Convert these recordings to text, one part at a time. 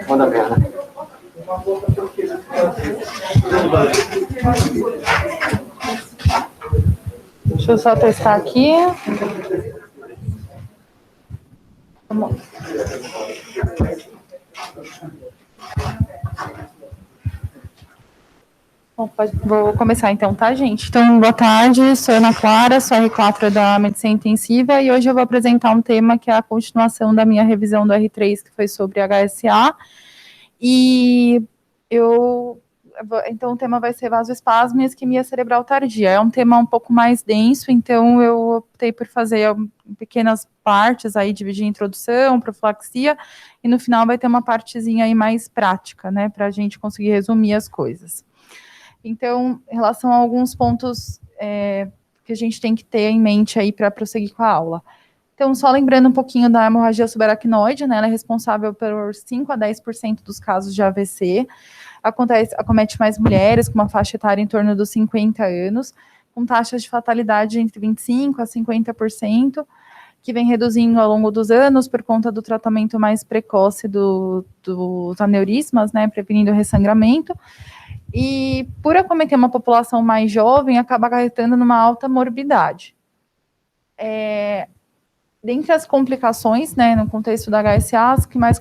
Manda ver, né? Deixa eu só testar aqui. Vamos. Bom, vou começar então, tá, gente? Então, boa tarde, sou Ana Clara, sou R4 da Medicina Intensiva e hoje eu vou apresentar um tema que é a continuação da minha revisão do R3, que foi sobre HSA. E então o tema vai ser vasoespasmo e isquemia cerebral tardia. É um tema um pouco mais denso, então eu optei por fazer pequenas partes aí, dividir introdução, profilaxia, e no final vai ter uma partezinha aí mais prática, né, para a gente conseguir resumir as coisas. Então, em relação a alguns pontos que a gente tem que ter em mente aí para prosseguir com a aula. Então, só lembrando um pouquinho da hemorragia subaracnoide, né, ela é responsável por 5 a 10% dos casos de AVC, acomete mais mulheres com uma faixa etária em torno dos 50 anos, com taxas de fatalidade entre 25% a 50%, que vem reduzindo ao longo dos anos por conta do tratamento mais precoce dos aneurismas, né, prevenindo o ressangramento, e por acometer uma população mais jovem, acaba acarretando numa alta morbidade. Dentre as complicações, né, no contexto da HSA, as que mais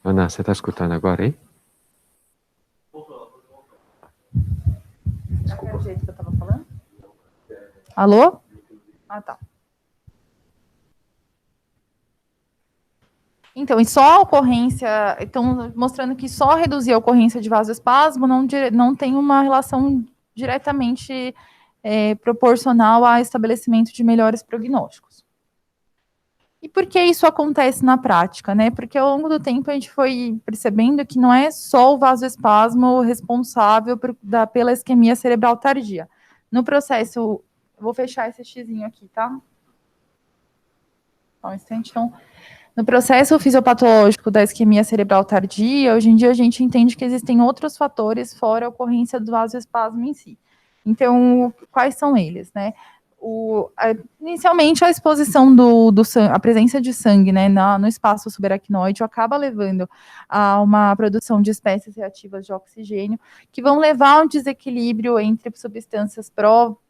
Ana, você está escutando agora, hein? Desculpa. É o jeito que eu estava falando? Alô? Ah, tá. Então, e só a ocorrência, então, mostrando que só reduzir a ocorrência de vasoespasmo não tem uma relação diretamente proporcional ao estabelecimento de melhores prognósticos. E por que isso acontece na prática, né? Porque ao longo do tempo a gente foi percebendo que não é só o vasoespasmo responsável pela isquemia cerebral tardia. No processo, eu vou fechar esse xizinho aqui, tá? Só um instante, então. No processo fisiopatológico da isquemia cerebral tardia, hoje em dia a gente entende que existem outros fatores fora a ocorrência do vasoespasmo em si. Então, quais são eles, né? Inicialmente, a exposição a presença de sangue, né, no espaço subaracnoide acaba levando a uma produção de espécies reativas de oxigênio, que vão levar a um desequilíbrio entre substâncias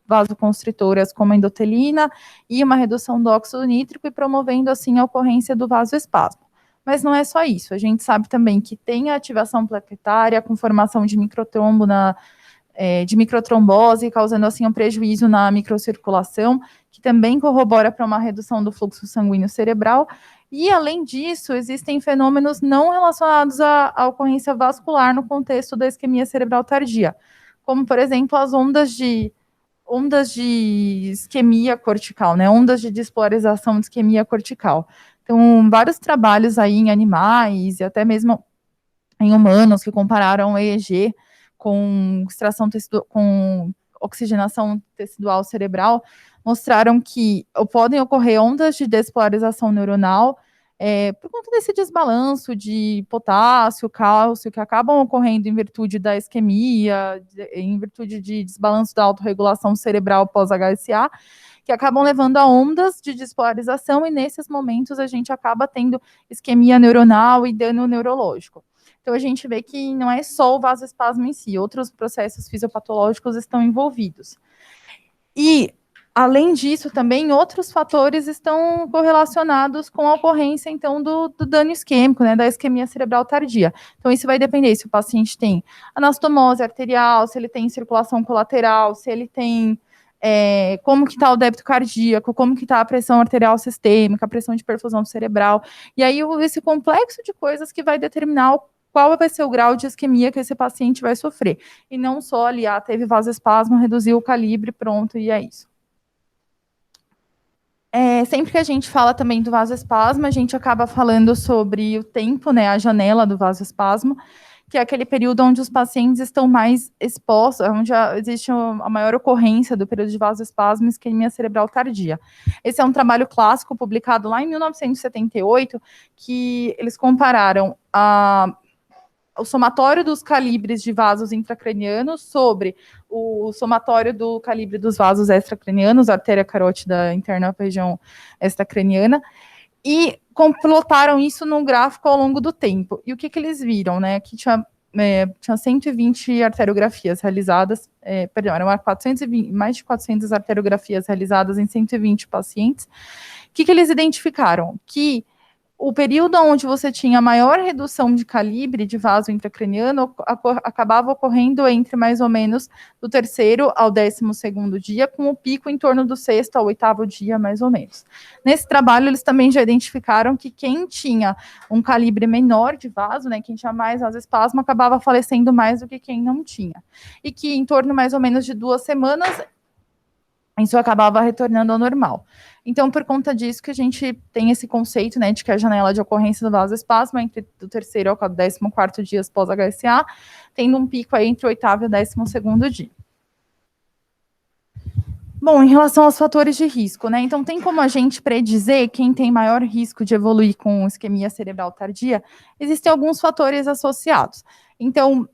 vasoconstritoras como a endotelina e uma redução do óxido nítrico e promovendo assim a ocorrência do vasoespasmo. Mas não é só isso, a gente sabe também que tem a ativação plaquetária com formação de microtrombo de microtrombose, causando assim um prejuízo na microcirculação, que também corrobora para uma redução do fluxo sanguíneo cerebral. E, além disso, existem fenômenos não relacionados à ocorrência vascular no contexto da isquemia cerebral tardia, como, por exemplo, as ondas de isquemia cortical, né? Ondas de despolarização de isquemia cortical. Então, vários trabalhos aí em animais e até mesmo em humanos que compararam o EEG com com oxigenação tecidual cerebral, mostraram que podem ocorrer ondas de despolarização neuronal por conta desse desbalanço de potássio, cálcio, que acabam ocorrendo em virtude da isquemia, em virtude de desbalanço da autorregulação cerebral pós-HSA, que acabam levando a ondas de despolarização, e nesses momentos a gente acaba tendo isquemia neuronal e dano neurológico. Então, a gente vê que não é só o vasoespasmo em si, outros processos fisiopatológicos estão envolvidos. E, além disso, também outros fatores estão correlacionados com a ocorrência, então, do dano isquêmico, né, da isquemia cerebral tardia. Então, isso vai depender se o paciente tem anastomose arterial, se ele tem circulação colateral, se ele tem como que está o débito cardíaco, como que está a pressão arterial sistêmica, a pressão de perfusão cerebral, e aí esse complexo de coisas que vai determinar qual vai ser o grau de isquemia que esse paciente vai sofrer. E não só ali, teve vasoespasmo, reduziu o calibre, pronto, e é isso. Sempre que a gente fala também do vasoespasmo, a gente acaba falando sobre o tempo, né, a janela do vasoespasmo, que é aquele período onde os pacientes estão mais expostos, onde existe a maior ocorrência do período de vasoespasmo e isquemia cerebral tardia. Esse é um trabalho clássico publicado lá em 1978, que eles compararam o somatório dos calibres de vasos intracranianos sobre o somatório do calibre dos vasos extracranianos, artéria carótida interna para a região extracraniana, e complotaram isso num gráfico ao longo do tempo. E o que eles viram, né? Que tinha 120 arteriografias realizadas, eram mais de 400 arteriografias realizadas em 120 pacientes. O que eles identificaram? Que o período onde você tinha maior redução de calibre de vaso intracraniano acabava ocorrendo entre mais ou menos do 3º ao 12º dia, com o pico em torno do 6º ao 8º dia, mais ou menos. Nesse trabalho, eles também já identificaram que quem tinha um calibre menor de vaso, né, quem tinha mais vasoespasmo, acabava falecendo mais do que quem não tinha. E que em torno mais ou menos de 2 semanas, isso acabava retornando ao normal. Então, por conta disso que a gente tem esse conceito, né, de que a janela de ocorrência do vasoespasmo é entre do 3º ao 14º dias pós-HSA, tendo um pico aí entre o 8º e o 12º dia. Bom, em relação aos fatores de risco, né, então tem como a gente predizer quem tem maior risco de evoluir com isquemia cerebral tardia? Existem alguns fatores associados. Então,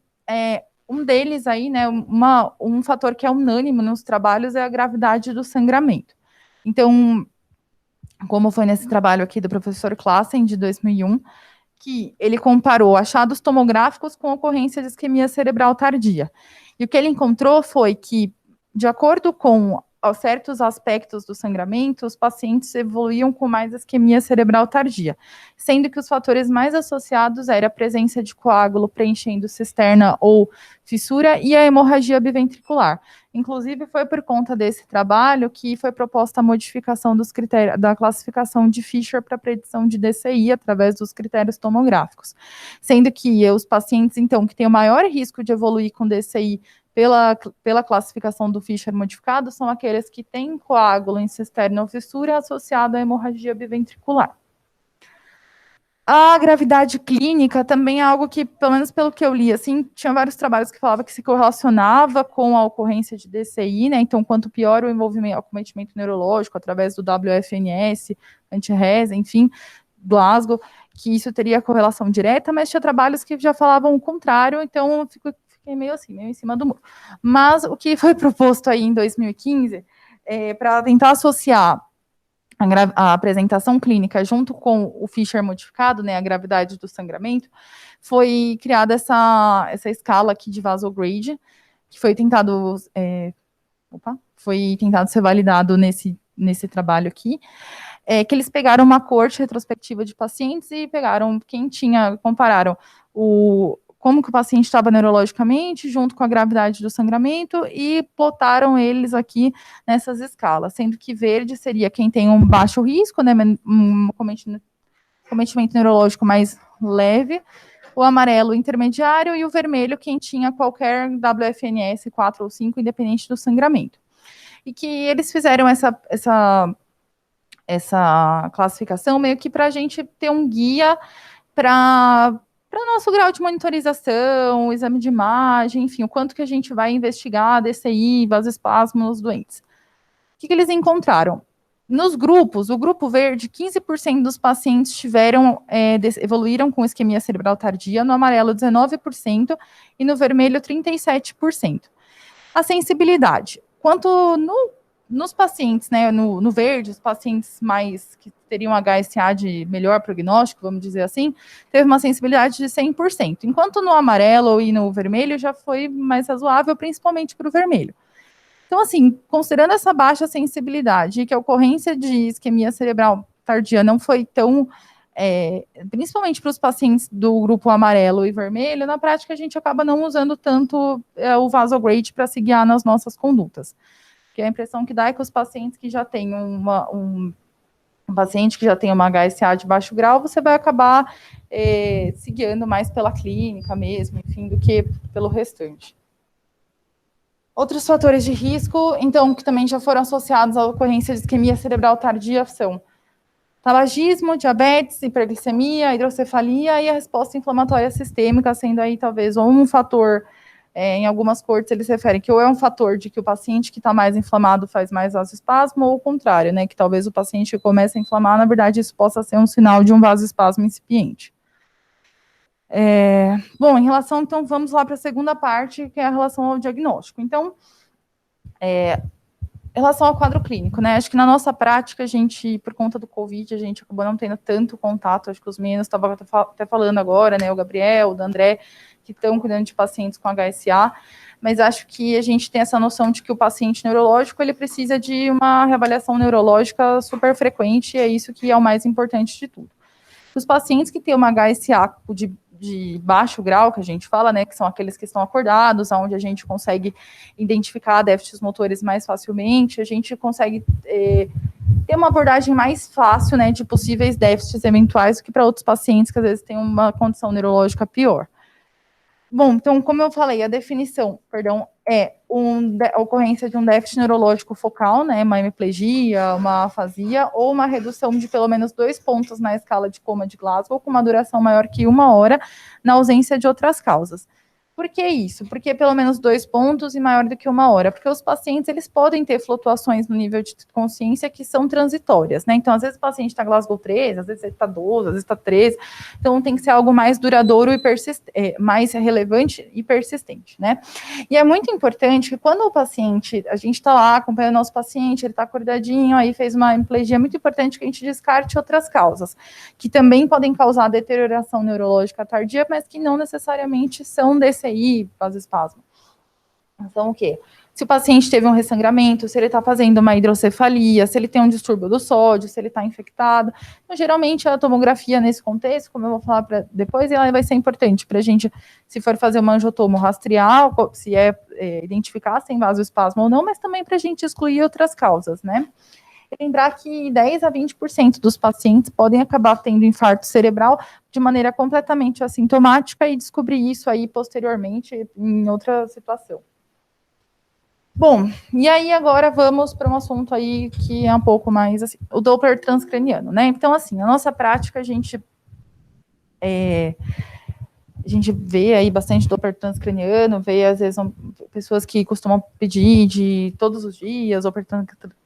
um deles aí, né, um fator que é unânime nos trabalhos é a gravidade do sangramento. Então, como foi nesse trabalho aqui do professor Klassen, de 2001, que ele comparou achados tomográficos com ocorrência de isquemia cerebral tardia. E o que ele encontrou foi que, de acordo com certos aspectos do sangramento, os pacientes evoluíam com mais isquemia cerebral tardia, sendo que os fatores mais associados era a presença de coágulo preenchendo cisterna ou fissura e a hemorragia biventricular. Inclusive, foi por conta desse trabalho que foi proposta a modificação dos critérios da classificação de Fisher para predição de DCI através dos critérios tomográficos, sendo que os pacientes, então, que têm o maior risco de evoluir com DCI pela classificação do Fisher modificado, são aqueles que têm coágulo em cisterna ou fissura associado à hemorragia biventricular. A gravidade clínica também é algo que, pelo menos pelo que eu li, assim, tinha vários trabalhos que falavam que se correlacionava com a ocorrência de DCI, né? Então, quanto pior o envolvimento, o acometimento neurológico através do WFNS, anti-RES, enfim, Glasgow, que isso teria correlação direta, mas tinha trabalhos que já falavam o contrário, então fiquei meio assim, meio em cima do muro. Mas o que foi proposto aí em 2015, para tentar associar a apresentação clínica junto com o Fisher modificado, né, a gravidade do sangramento, foi criada essa escala aqui de Vasograde, que foi tentado ser validado nesse trabalho aqui, que eles pegaram uma corte retrospectiva de pacientes e compararam como que o paciente estava neurologicamente, junto com a gravidade do sangramento, e plotaram eles aqui nessas escalas, sendo que verde seria quem tem um baixo risco, né, um cometimento neurológico mais leve, o amarelo intermediário e o vermelho quem tinha qualquer WFNS 4 ou 5, independente do sangramento. E que eles fizeram essa classificação meio que para a gente ter um guia para nosso grau de monitorização, exame de imagem, enfim, o quanto que a gente vai investigar DCI, vasoespasmo nos doentes. O que eles encontraram? Nos grupos, o grupo verde, 15% dos pacientes evoluíram com isquemia cerebral tardia, no amarelo 19% e no vermelho 37%. A sensibilidade, nos pacientes, né, no verde, os pacientes mais que teriam HSA de melhor prognóstico, vamos dizer assim, teve uma sensibilidade de 100%, enquanto no amarelo e no vermelho já foi mais razoável, principalmente para o vermelho. Então, assim, considerando essa baixa sensibilidade e que a ocorrência de isquemia cerebral tardia não foi tão, principalmente para os pacientes do grupo amarelo e vermelho, na prática a gente acaba não usando tanto o Vasograde para se guiar nas nossas condutas. Porque a impressão que dá é que os pacientes que já têm um paciente que já tem uma HSA de baixo grau, você vai acabar se guiando mais pela clínica mesmo, enfim, do que pelo restante. Outros fatores de risco, então, que também já foram associados à ocorrência de isquemia cerebral tardia são tabagismo, diabetes, hiperglicemia, hidrocefalia e a resposta inflamatória sistêmica, sendo aí talvez ou um fator, em algumas cortes eles referem que ou é um fator de que o paciente que está mais inflamado faz mais vasoespasmo, ou o contrário, né, que talvez o paciente que começa a inflamar, na verdade, isso possa ser um sinal de um vasoespasmo incipiente. Bom, em relação, então, vamos lá para a segunda parte, que é a relação ao diagnóstico. Então, em relação ao quadro clínico, né, acho que na nossa prática, a gente, por conta do Covid, a gente acabou não tendo tanto contato, acho que os meninos estavam até falando agora, né, o Gabriel, o André, que estão cuidando de pacientes com HSA, mas acho que a gente tem essa noção de que o paciente neurológico, ele precisa de uma reavaliação neurológica super frequente, e é isso que é o mais importante de tudo. Os pacientes que têm uma HSA de baixo grau, que a gente fala, né, que são aqueles que estão acordados, onde a gente consegue identificar déficits motores mais facilmente, a gente consegue ter uma abordagem mais fácil, né, de possíveis déficits eventuais do que para outros pacientes que às vezes têm uma condição neurológica pior. Bom, então, como eu falei, a definição, é a ocorrência de um déficit neurológico focal, né, uma hemiplegia, uma afasia, ou uma redução de pelo menos 2 pontos na escala de coma de Glasgow, com uma duração maior que 1 hora, na ausência de outras causas. Por que isso? Porque pelo menos 2 pontos e maior do que 1 hora, porque os pacientes, eles podem ter flutuações no nível de consciência que são transitórias, né, então às vezes o paciente está Glasgow 13, às vezes ele está 12, às vezes está 13, então tem que ser algo mais duradouro e mais relevante e persistente, né, e é muito importante que quando o paciente, a gente está lá acompanhando o nosso paciente, ele está acordadinho, aí fez uma hemiplegia, é muito importante que a gente descarte outras causas, que também podem causar deterioração neurológica tardia, mas que não necessariamente são DCI, vasoespasmo. Então, o quê? se o paciente teve um ressangramento, se ele está fazendo uma hidrocefalia, se ele tem um distúrbio do sódio, se ele está infectado. Então, geralmente, a tomografia nesse contexto, como eu vou falar depois, ela vai ser importante para a gente, se for fazer uma angiotomo, rastrear se identificar se tem vasoespasmo ou não, mas também para a gente excluir outras causas, né? E lembrar que 10 a 20% dos pacientes podem acabar tendo infarto cerebral de maneira completamente assintomática e descobrir isso aí posteriormente em outra situação. Bom, e aí agora vamos para um assunto aí que é um pouco mais, assim, o Doppler transcraniano, né? Então, assim, na nossa prática, a gente vê aí bastante Doppler transcraniano, vê, às vezes, pessoas que costumam pedir de todos os dias, Doppler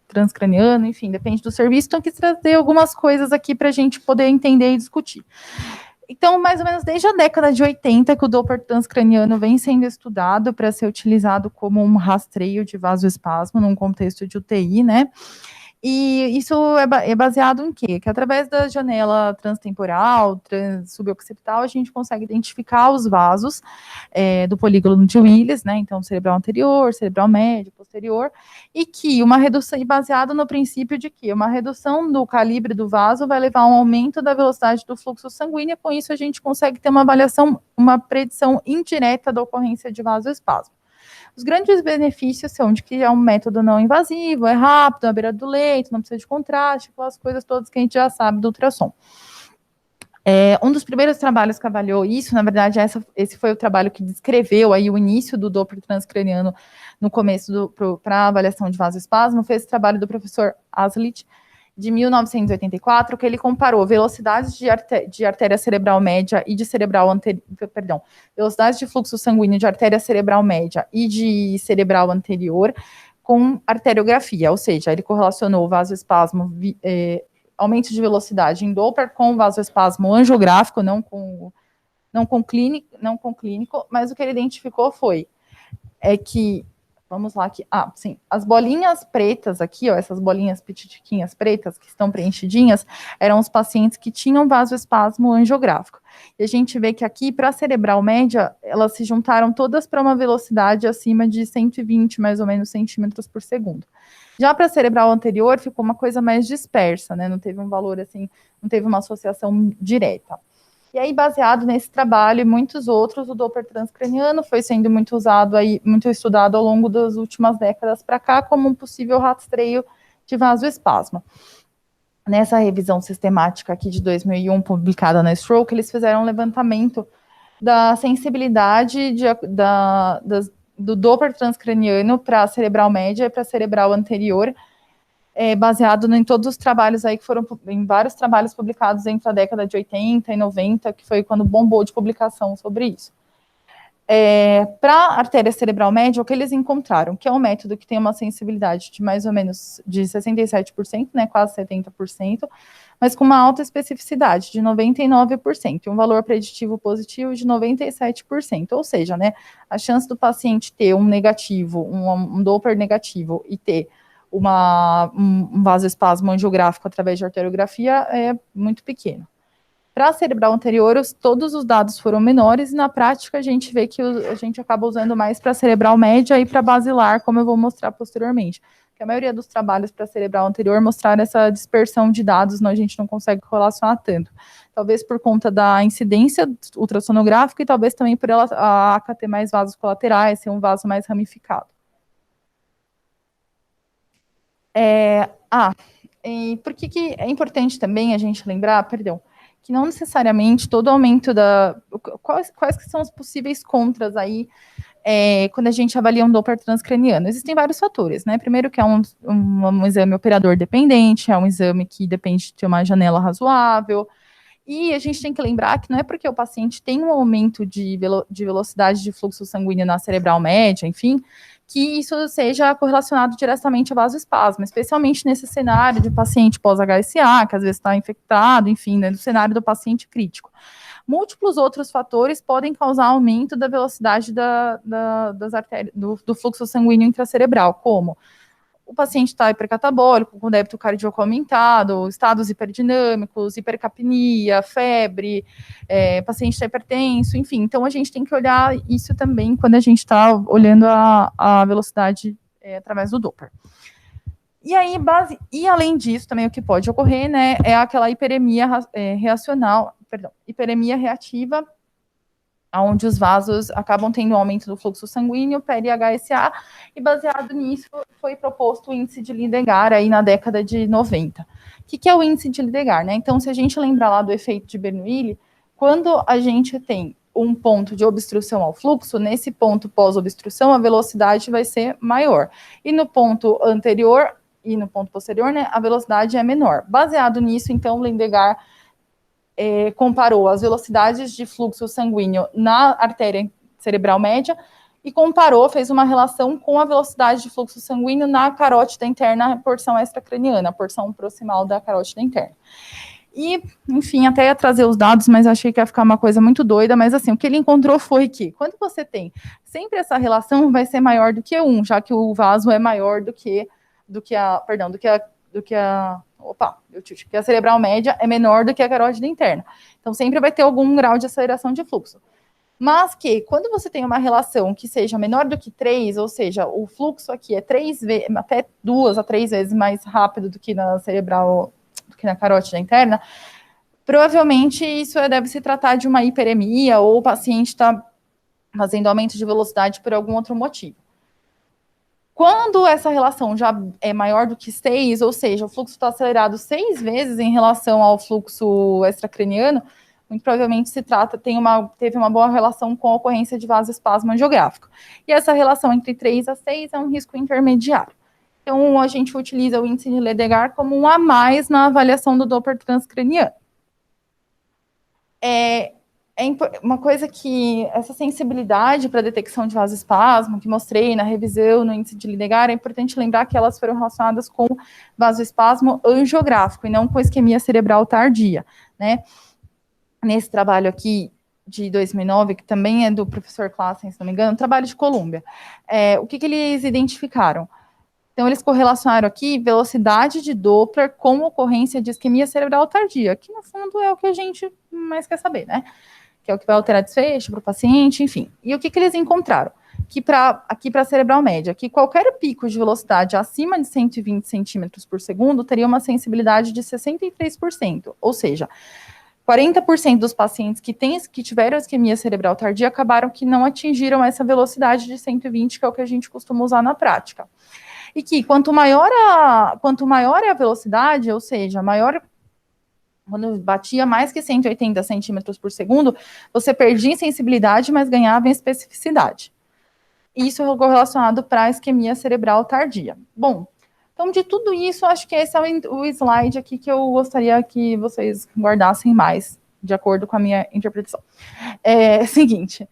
transcraniano, enfim, depende do serviço, então eu quis trazer algumas coisas aqui para a gente poder entender e discutir. Então, mais ou menos desde a década de 80 que o Doppler transcraniano vem sendo estudado para ser utilizado como um rastreio de vasoespasmo num contexto de UTI, né? E isso é baseado em quê? Que através da janela transtemporal, suboccipital, a gente consegue identificar os vasos do polígono de Willis, né? Então, cerebral anterior, cerebral médio, posterior, e que uma redução, baseado no princípio de que uma redução do calibre do vaso vai levar a um aumento da velocidade do fluxo sanguíneo, com isso a gente consegue ter uma avaliação, uma predição indireta da ocorrência de vasoespasmo. Os grandes benefícios são de que é um método não invasivo, é rápido, na beira do leito, não precisa de contraste, aquelas coisas todas que a gente já sabe do ultrassom. Um dos primeiros trabalhos que avaliou isso, na verdade, esse foi o trabalho que descreveu aí o início do Doppler transcraniano no começo para a avaliação de vasoespasmo, foi esse trabalho do professor Aslit, de 1984, que ele comparou velocidades de artéria cerebral média e de cerebral anterior, velocidades de fluxo sanguíneo de artéria cerebral média e de cerebral anterior com arteriografia, ou seja, ele correlacionou o vasoespasmo, aumento de velocidade em Doppler com vasoespasmo angiográfico, não com clínico, mas o que ele identificou foi que vamos lá aqui. Sim. As bolinhas pretas aqui, ó, essas bolinhas petitiquinhas pretas que estão preenchidinhas, eram os pacientes que tinham vasoespasmo angiográfico. E a gente vê que aqui, para a cerebral média, elas se juntaram todas para uma velocidade acima de 120, mais ou menos, centímetros por segundo. Já para a cerebral anterior, ficou uma coisa mais dispersa, né? Não teve um valor assim, não teve uma associação direta. E aí, baseado nesse trabalho e muitos outros, o Doppler transcraniano foi sendo muito usado aí, muito estudado ao longo das últimas décadas para cá como um possível rastreio de vasoespasmo. Nessa revisão sistemática aqui de 2001, publicada na Stroke, eles fizeram um levantamento da sensibilidade do Doppler transcraniano para a cerebral média e para a cerebral anterior, baseado em todos os trabalhos aí que foram, em vários trabalhos publicados entre a década de 80 e 90, que foi quando bombou de publicação sobre isso. Para a artéria cerebral média, o que eles encontraram, que é um método que tem uma sensibilidade de mais ou menos de 67%, né, quase 70%, mas com uma alta especificidade de 99%, e um valor preditivo positivo de 97%, ou seja, né, a chance do paciente ter um negativo, um Doppler negativo e ter um vasoespasmo angiográfico através de arteriografia é muito pequeno. Para a cerebral anterior, todos os dados foram menores, e na prática a gente vê que a gente acaba usando mais para a cerebral média e para a basilar, como eu vou mostrar posteriormente. Porque a maioria dos trabalhos para a cerebral anterior mostraram essa dispersão de dados, a gente não consegue correlacionar tanto. Talvez por conta da incidência ultrassonográfica e talvez também por a ACA ter mais vasos colaterais, ser um vaso mais ramificado. E por que é importante também a gente lembrar, que não necessariamente todo aumento quais que são os possíveis contras aí, quando a gente avalia um Doppler transcraniano? Existem vários fatores, né? Primeiro que é um exame operador dependente, é um exame que depende de ter uma janela razoável, e a gente tem que lembrar que não é porque o paciente tem um aumento de velocidade de fluxo sanguíneo na cerebral média, enfim, que isso seja correlacionado diretamente ao vasoespasmo, especialmente nesse cenário de paciente pós-HSA, que às vezes está infectado, enfim, né, no cenário do paciente crítico. Múltiplos outros fatores podem causar aumento da velocidade das artérias, do fluxo sanguíneo intracerebral, como o paciente está hipercatabólico, com débito cardíaco aumentado, estados hiperdinâmicos, hipercapnia, febre, paciente está hipertenso, enfim. Então, a gente tem que olhar isso também quando a gente está olhando a velocidade através do Doppler. E aí, além disso, também o que pode ocorrer, né, é aquela hiperemia hiperemia reativa, onde os vasos acabam tendo um aumento do fluxo sanguíneo, peri-HSA, e baseado nisso foi proposto o índice de Lindegar aí na década de 90. O que é o índice de Lindegar, né? Então, se a gente lembrar lá do efeito de Bernoulli, quando a gente tem um ponto de obstrução ao fluxo, nesse ponto pós-obstrução, a velocidade vai ser maior. E no ponto anterior e no ponto posterior, né, a velocidade é menor. Baseado nisso, então, Lindegar comparou as velocidades de fluxo sanguíneo na artéria cerebral média e fez uma relação com a velocidade de fluxo sanguíneo na carótida interna, a porção extracraniana, a porção proximal da carótida interna. E, enfim, até ia trazer os dados, mas achei que ia ficar uma coisa muito doida, mas assim, o que ele encontrou foi que, quando você tem sempre essa relação, vai ser maior do que 1, já que o vaso é maior do que a cerebral média é menor do que a carótida interna. Então, sempre vai ter algum grau de aceleração de fluxo. Mas que, quando você tem uma relação que seja menor do que 3, ou seja, o fluxo aqui é até 2 a 3 vezes mais rápido do que na cerebral, do que na carótida interna, provavelmente isso deve se tratar de uma hiperemia, ou o paciente está fazendo aumento de velocidade por algum outro motivo. Quando essa relação já é maior do que 6, ou seja, o fluxo está acelerado 6 vezes em relação ao fluxo extracraniano, muito provavelmente teve uma boa relação com a ocorrência de vasoespasmo angiográfico. E essa relação entre 3 a 6 é um risco intermediário. Então, a gente utiliza o índice de Lindegar como um a mais na avaliação do Doppler transcraniano. Uma coisa que essa sensibilidade para a detecção de vasoespasmo, que mostrei na revisão no índice de Lindegar, é importante lembrar que elas foram relacionadas com vasoespasmo angiográfico e não com isquemia cerebral tardia, né? Nesse trabalho aqui de 2009, que também é do professor Classen, se não me engano, trabalho de Colômbia, o que eles identificaram? Então, eles correlacionaram aqui velocidade de Doppler com ocorrência de isquemia cerebral tardia, que no fundo é o que a gente mais quer saber, né? Que é o que vai alterar desfecho para o paciente, enfim. E o que eles encontraram? Que aqui para a cerebral média, que qualquer pico de velocidade acima de 120 centímetros por segundo teria uma sensibilidade de 63%, ou seja, 40% dos pacientes que tiveram isquemia cerebral tardia acabaram que não atingiram essa velocidade de 120, que é o que a gente costuma usar na prática. E que quanto maior é a velocidade, ou seja, quando batia mais que 180 centímetros por segundo, você perdia em sensibilidade, mas ganhava em especificidade. Isso é correlacionado para a isquemia cerebral tardia. Bom, então, de tudo isso, acho que esse é o slide aqui que eu gostaria que vocês guardassem mais, de acordo com a minha interpretação. Seguinte,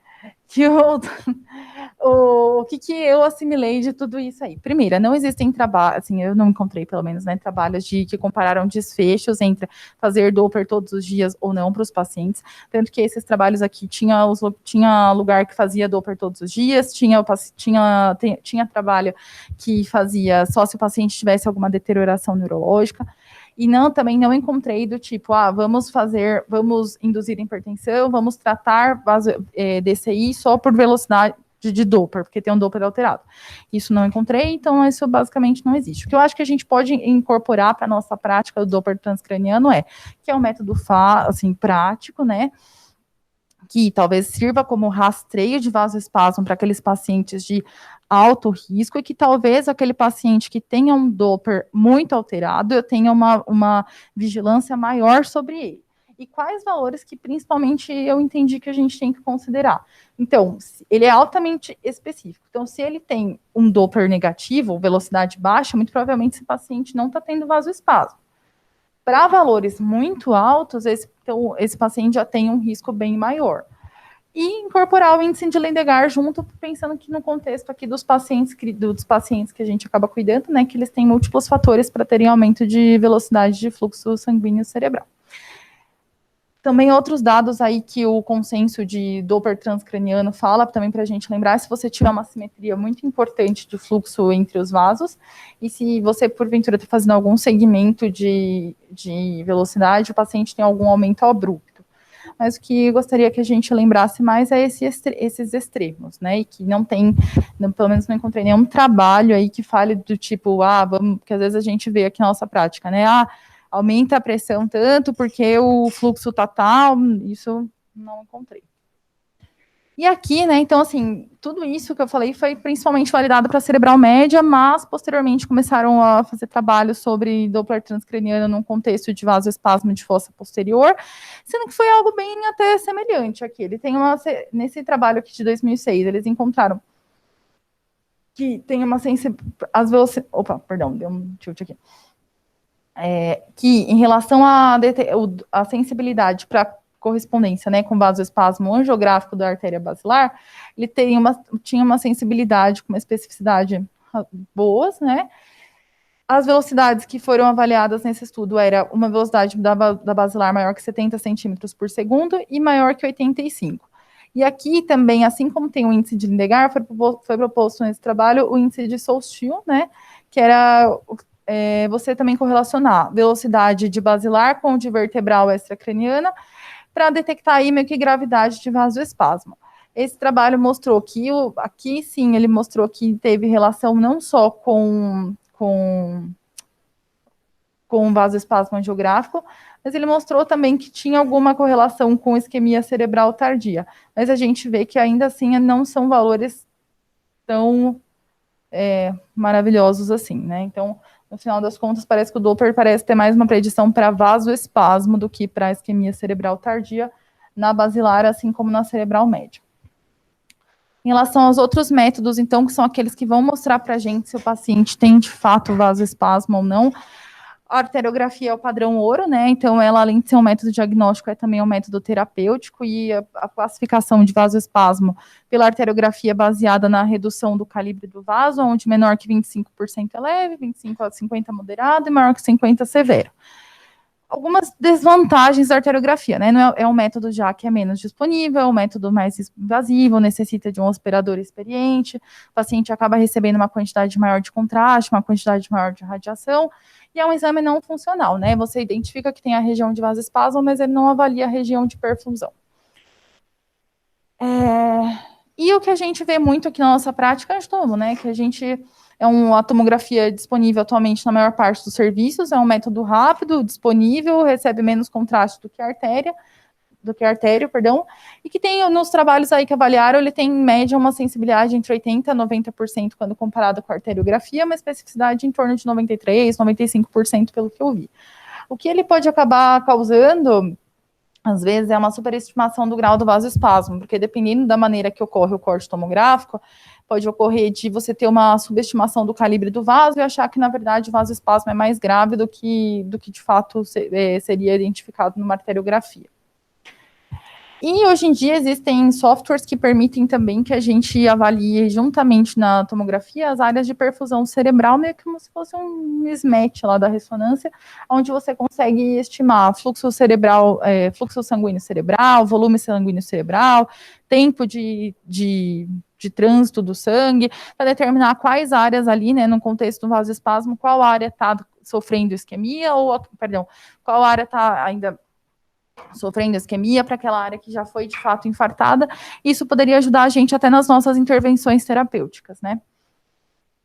o que eu assimilei de tudo isso aí? Primeiro, não existem trabalhos, assim, eu não encontrei, pelo menos, né, trabalhos que compararam desfechos entre fazer Doppler todos os dias ou não para os pacientes, tanto que esses trabalhos aqui tinha lugar que fazia Doppler todos os dias, tinha trabalho que fazia só se o paciente tivesse alguma deterioração neurológica, e também não encontrei do tipo, vamos induzir hipertensão, vamos tratar DCI só por velocidade de Doppler, porque tem um Doppler alterado. Isso não encontrei, então isso basicamente não existe. O que eu acho que a gente pode incorporar para a nossa prática do Doppler transcraniano que é um método prático, né, que talvez sirva como rastreio de vasoespasmo para aqueles pacientes de alto risco e que talvez aquele paciente que tenha um Doppler muito alterado, eu tenha uma vigilância maior sobre ele. E quais valores que principalmente eu entendi que a gente tem que considerar. Então, ele é altamente específico. Então, se ele tem um Doppler negativo, velocidade baixa, muito provavelmente esse paciente não está tendo vasoespasmo. Para valores muito altos, esse paciente já tem um risco bem maior. E incorporar o índice de Lindegar junto, pensando que no contexto aqui dos pacientes que a gente acaba cuidando, né, que eles têm múltiplos fatores para terem aumento de velocidade de fluxo sanguíneo cerebral. Também outros dados aí que o consenso de Doppler transcraniano fala, também para a gente lembrar, se você tiver uma simetria muito importante de fluxo entre os vasos, e se você, porventura, está fazendo algum segmento de velocidade, o paciente tem algum aumento abrupto. mas o que eu gostaria que a gente lembrasse mais é esses extremos, né, e que não tem, pelo menos não encontrei nenhum trabalho aí que fale do tipo, vamos, porque às vezes a gente vê aqui na nossa prática, né, aumenta a pressão tanto porque o fluxo tá tal, isso não encontrei. E aqui, né, então, assim, tudo isso que eu falei foi principalmente validado para cerebral média, mas, posteriormente, começaram a fazer trabalhos sobre Doppler transcraniano num contexto de vasoespasmo de fossa posterior, sendo que foi algo bem até semelhante aqui. Ele tem nesse trabalho aqui de 2006, eles encontraram que tem uma sensibilidade, opa, perdão, deu um tilt aqui. Que, em relação à sensibilidade para correspondência, né, com vasoespasmo angiográfico da artéria basilar, ele tinha uma sensibilidade com uma especificidade boas, né? As velocidades que foram avaliadas nesse estudo era uma velocidade da basilar maior que 70 centímetros por segundo e maior que 85. E aqui também, assim como tem o índice de Lindegar, foi proposto nesse trabalho o índice de Solstil, né, que era você também correlacionar velocidade de basilar com de vertebral extracraniana para detectar aí meio que gravidade de vasoespasmo. Esse trabalho mostrou que, aqui sim, ele mostrou que teve relação não só com vasoespasmo angiográfico, mas ele mostrou também que tinha alguma correlação com isquemia cerebral tardia. Mas a gente vê que ainda assim não são valores tão maravilhosos assim, né? Então, no final das contas, parece que o Doppler parece ter mais uma predição para vasoespasmo do que para isquemia cerebral tardia na basilar, assim como na cerebral média. Em relação aos outros métodos, então, que são aqueles que vão mostrar para a gente se o paciente tem, de fato, vasoespasmo ou não, a arteriografia é o padrão ouro, né? Então, ela, além de ser um método diagnóstico, é também um método terapêutico, e a classificação de vasoespasmo pela arteriografia é baseada na redução do calibre do vaso, onde menor que 25% é leve, 25 a 50% é moderado e maior que 50% é severo. Algumas desvantagens da arteriografia, né? É um método já que é menos disponível, um método mais invasivo, necessita de um operador experiente, o paciente acaba recebendo uma quantidade maior de contraste, uma quantidade maior de radiação, e é um exame não funcional, né? Você identifica que tem a região de vasoespasmo, mas ele não avalia a região de perfusão. E o que a gente vê muito aqui na nossa prática é de novo, né? Que a gente a tomografia disponível atualmente na maior parte dos serviços, é um método rápido, disponível, recebe menos contraste do que a artério, e que tem nos trabalhos aí que avaliaram, ele tem em média uma sensibilidade entre 80% a 90% quando comparado com a arteriografia, uma especificidade em torno de 93%, 95% pelo que eu vi. O que ele pode acabar causando, às vezes, é uma superestimação do grau do vasoespasmo, porque dependendo da maneira que ocorre o corte tomográfico, pode ocorrer de você ter uma subestimação do calibre do vaso e achar que, na verdade, o vasoespasmo é mais grave do que de fato, seria identificado numa arteriografia. E, hoje em dia, existem softwares que permitem também que a gente avalie, juntamente na tomografia, as áreas de perfusão cerebral, meio que como se fosse um SMET lá da ressonância, onde você consegue estimar fluxo cerebral, fluxo sanguíneo cerebral, volume sanguíneo cerebral, tempo de trânsito do sangue, para determinar quais áreas ali, né, no contexto do vasoespasmo, qual área está sofrendo isquemia, qual área está ainda sofrendo isquemia para aquela área que já foi de fato infartada. Isso poderia ajudar a gente até nas nossas intervenções terapêuticas, né?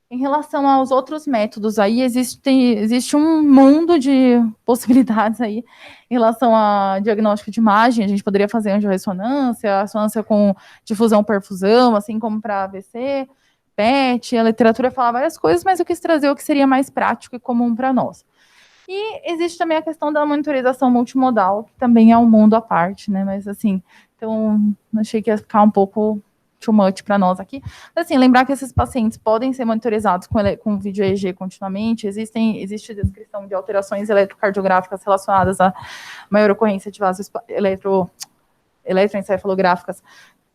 Em relação aos outros métodos, aí existe um mundo de possibilidades aí em relação a diagnóstico de imagem. A gente poderia fazer angiorressonância, ressonância com difusão-perfusão, assim como para AVC, PET. A literatura fala várias coisas, mas eu quis trazer o que seria mais prático e comum para nós. E existe também a questão da monitorização multimodal, que também é um mundo à parte, né? Mas, assim, então, achei que ia ficar um pouco too much para nós aqui. Mas, assim, lembrar que esses pacientes podem ser monitorizados com vídeo EEG continuamente, existe descrição de alterações eletrocardiográficas relacionadas à maior ocorrência de vasos eletroencefalográficas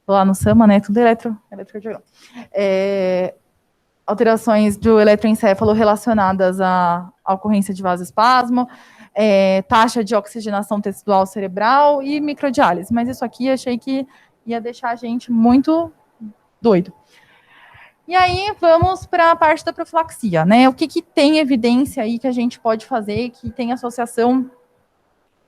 lá no SAMA, né? Tudo eletrocardiograma. Alterações do eletroencefalo relacionadas à ocorrência de vasoespasmo, taxa de oxigenação tecidual cerebral e microdiálise. Mas isso aqui achei que ia deixar a gente muito doido. E aí, vamos para a parte da profilaxia, né? O que tem evidência aí que a gente pode fazer, que tem associação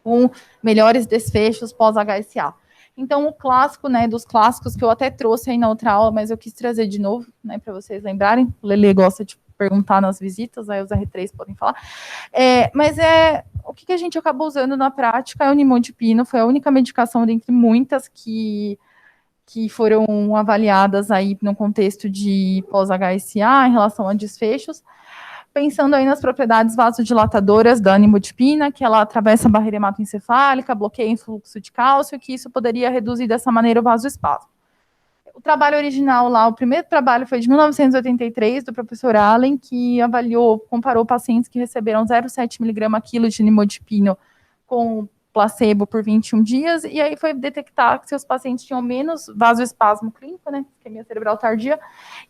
com melhores desfechos pós-HSA. Então, o clássico, né, dos clássicos que eu até trouxe aí na outra aula, mas eu quis trazer de novo, né, para vocês lembrarem. O Lelê gosta de perguntar nas visitas, aí os R3 podem falar. Mas o que a gente acabou usando na prática é o nimodipino, foi a única medicação dentre muitas que foram avaliadas aí no contexto de pós-HSA em relação a desfechos, pensando aí nas propriedades vasodilatadoras da nimodipina, que ela atravessa a barreira hematoencefálica, bloqueia o fluxo de cálcio, que isso poderia reduzir dessa maneira o vasoespasmo. O trabalho original lá, o primeiro trabalho foi de 1983, do professor Allen, que comparou pacientes que receberam 0,7 mg/kg de nimodipino com placebo por 21 dias, e aí foi detectar que seus pacientes tinham menos vasoespasmo clínico, né, isquemia cerebral tardia,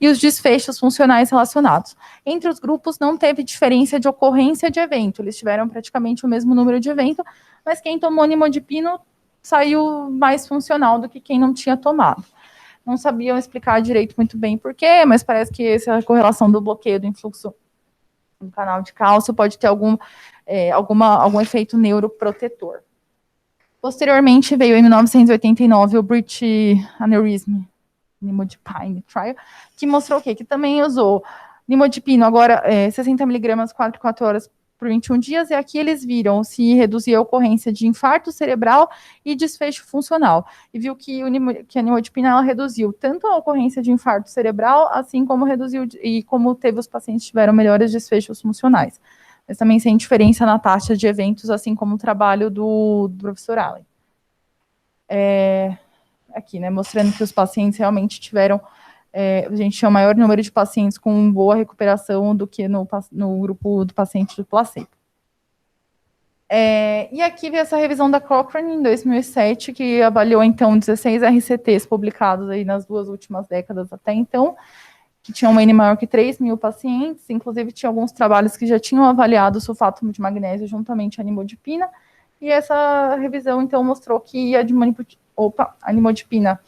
e os desfechos funcionais relacionados. Entre os grupos não teve diferença de ocorrência de evento, eles tiveram praticamente o mesmo número de evento, mas quem tomou nimodipino saiu mais funcional do que quem não tinha tomado. Não sabiam explicar direito muito bem por quê, mas parece que essa correlação do bloqueio do influxo no canal de cálcio pode ter algum efeito neuroprotetor. Posteriormente, veio em 1989 o British Aneurysm Nimodipine Trial, que mostrou o quê? Que também usou nimodipino, agora 60 mg 4 horas por 21 dias, e aqui eles viram se reduzia a ocorrência de infarto cerebral e desfecho funcional. E viu que a nimodipina ela reduziu tanto a ocorrência de infarto cerebral, assim como reduziu, e como teve os pacientes tiveram melhores desfechos funcionais. Mas também sem diferença na taxa de eventos, assim como o trabalho do professor Allen. Aqui, né, mostrando que os pacientes realmente tiveram, a gente tinha um maior número de pacientes com boa recuperação do que no grupo do paciente do placebo. E aqui vem essa revisão da Cochrane em 2007, que avaliou, então, 16 RCTs publicados aí nas 2 últimas décadas até então, que tinham um N maior que 3 mil pacientes, inclusive tinha alguns trabalhos que já tinham avaliado o sulfato de magnésio juntamente à nimodipina, e essa revisão, então, mostrou que a nimodipina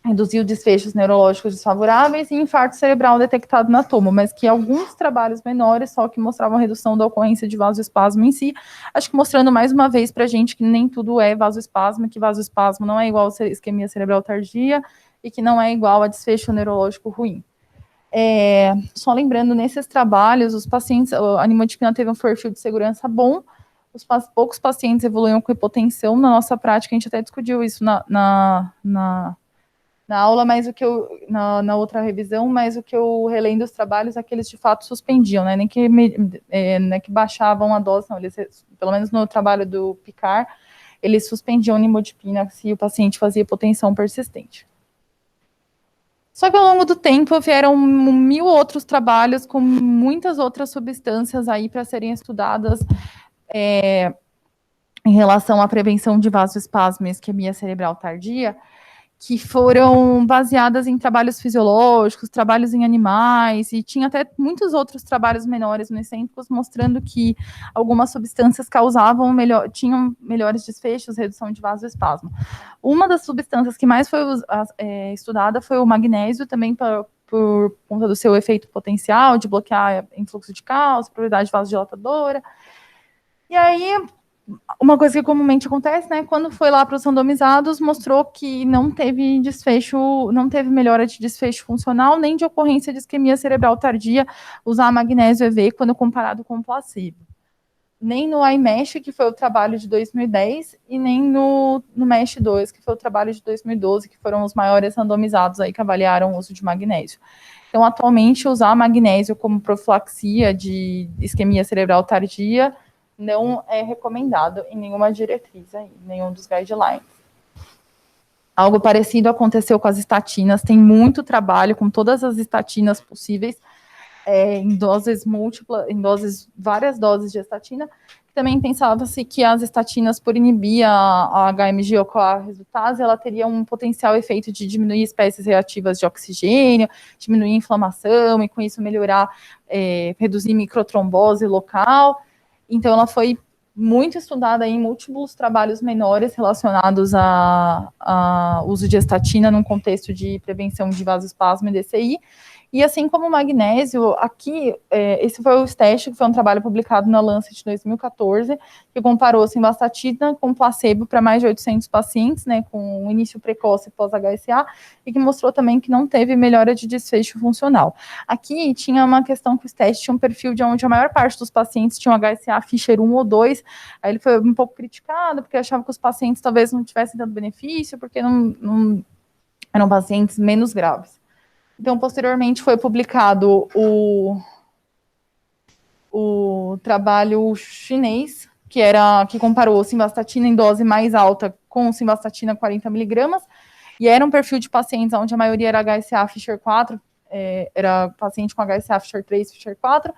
reduziu desfechos neurológicos desfavoráveis e infarto cerebral detectado na tomo, mas que alguns trabalhos menores só que mostravam a redução da ocorrência de vasoespasmo em si, acho que mostrando mais uma vez para a gente que nem tudo é vasoespasmo, que vasoespasmo não é igual a isquemia cerebral tardia e que não é igual a desfecho neurológico ruim. Só lembrando, nesses trabalhos, os pacientes, a nimodipina teve um perfil de segurança bom, poucos pacientes evoluíam com hipotensão. Na nossa prática, a gente até discutiu isso na aula, mas na outra revisão, mas o que eu relendo os trabalhos é que eles de fato suspendiam, né? Nem que baixavam a dose, não, eles, pelo menos no trabalho do Picard, eles suspendiam a nimodipina se o paciente fazia hipotensão persistente. Só que ao longo do tempo vieram 1000 outros trabalhos com muitas outras substâncias aí para serem estudadas em relação à prevenção de vasoespasmo e isquemia cerebral tardia, que foram baseadas em trabalhos fisiológicos, trabalhos em animais, e tinha até muitos outros trabalhos menores nos centros mostrando que algumas substâncias tinham melhores desfechos, redução de vasoespasmo. Uma das substâncias que mais foi estudada foi o magnésio, também por conta do seu efeito potencial de bloquear influxo de cálcio, propriedade vasodilatadora. E aí, uma coisa que comumente acontece, né, quando foi lá para os randomizados, mostrou que não teve melhora de desfecho funcional, nem de ocorrência de isquemia cerebral tardia, usar magnésio EV quando comparado com o placebo. Nem no iMesh, que foi o trabalho de 2010, e nem no MESH2, que foi o trabalho de 2012, que foram os maiores randomizados aí que avaliaram o uso de magnésio. Então, atualmente, usar magnésio como profilaxia de isquemia cerebral tardia não é recomendado em nenhuma diretriz aí, nenhum dos guidelines. Algo parecido aconteceu com as estatinas, tem muito trabalho com todas as estatinas possíveis, em doses múltiplas, várias doses de estatina. Também pensava-se que as estatinas, por inibir a HMG ou a resultase, ela teria um potencial efeito de diminuir espécies reativas de oxigênio, diminuir a inflamação, e com isso melhorar, reduzir microtrombose local. Então, ela foi muito estudada em múltiplos trabalhos menores relacionados ao uso de estatina num contexto de prevenção de vasoespasmo e DCI. E assim como o magnésio, aqui, esse foi o STASH, que foi um trabalho publicado na Lancet de 2014, que comparou simvastatina com placebo para mais de 800 pacientes, né, com início precoce pós-HSA, e que mostrou também que não teve melhora de desfecho funcional. Aqui tinha uma questão que o STASH tinha um perfil de onde a maior parte dos pacientes tinham HSA Fischer 1 ou 2, aí ele foi um pouco criticado, porque achava que os pacientes talvez não tivessem tanto benefício, porque não eram pacientes menos graves. Então, posteriormente, foi publicado o trabalho chinês, que comparou simvastatina em dose mais alta com simvastatina 40 miligramas, e era um perfil de pacientes onde a maioria era HSA Fischer 4, era paciente com HSA Fischer 3, Fischer 4,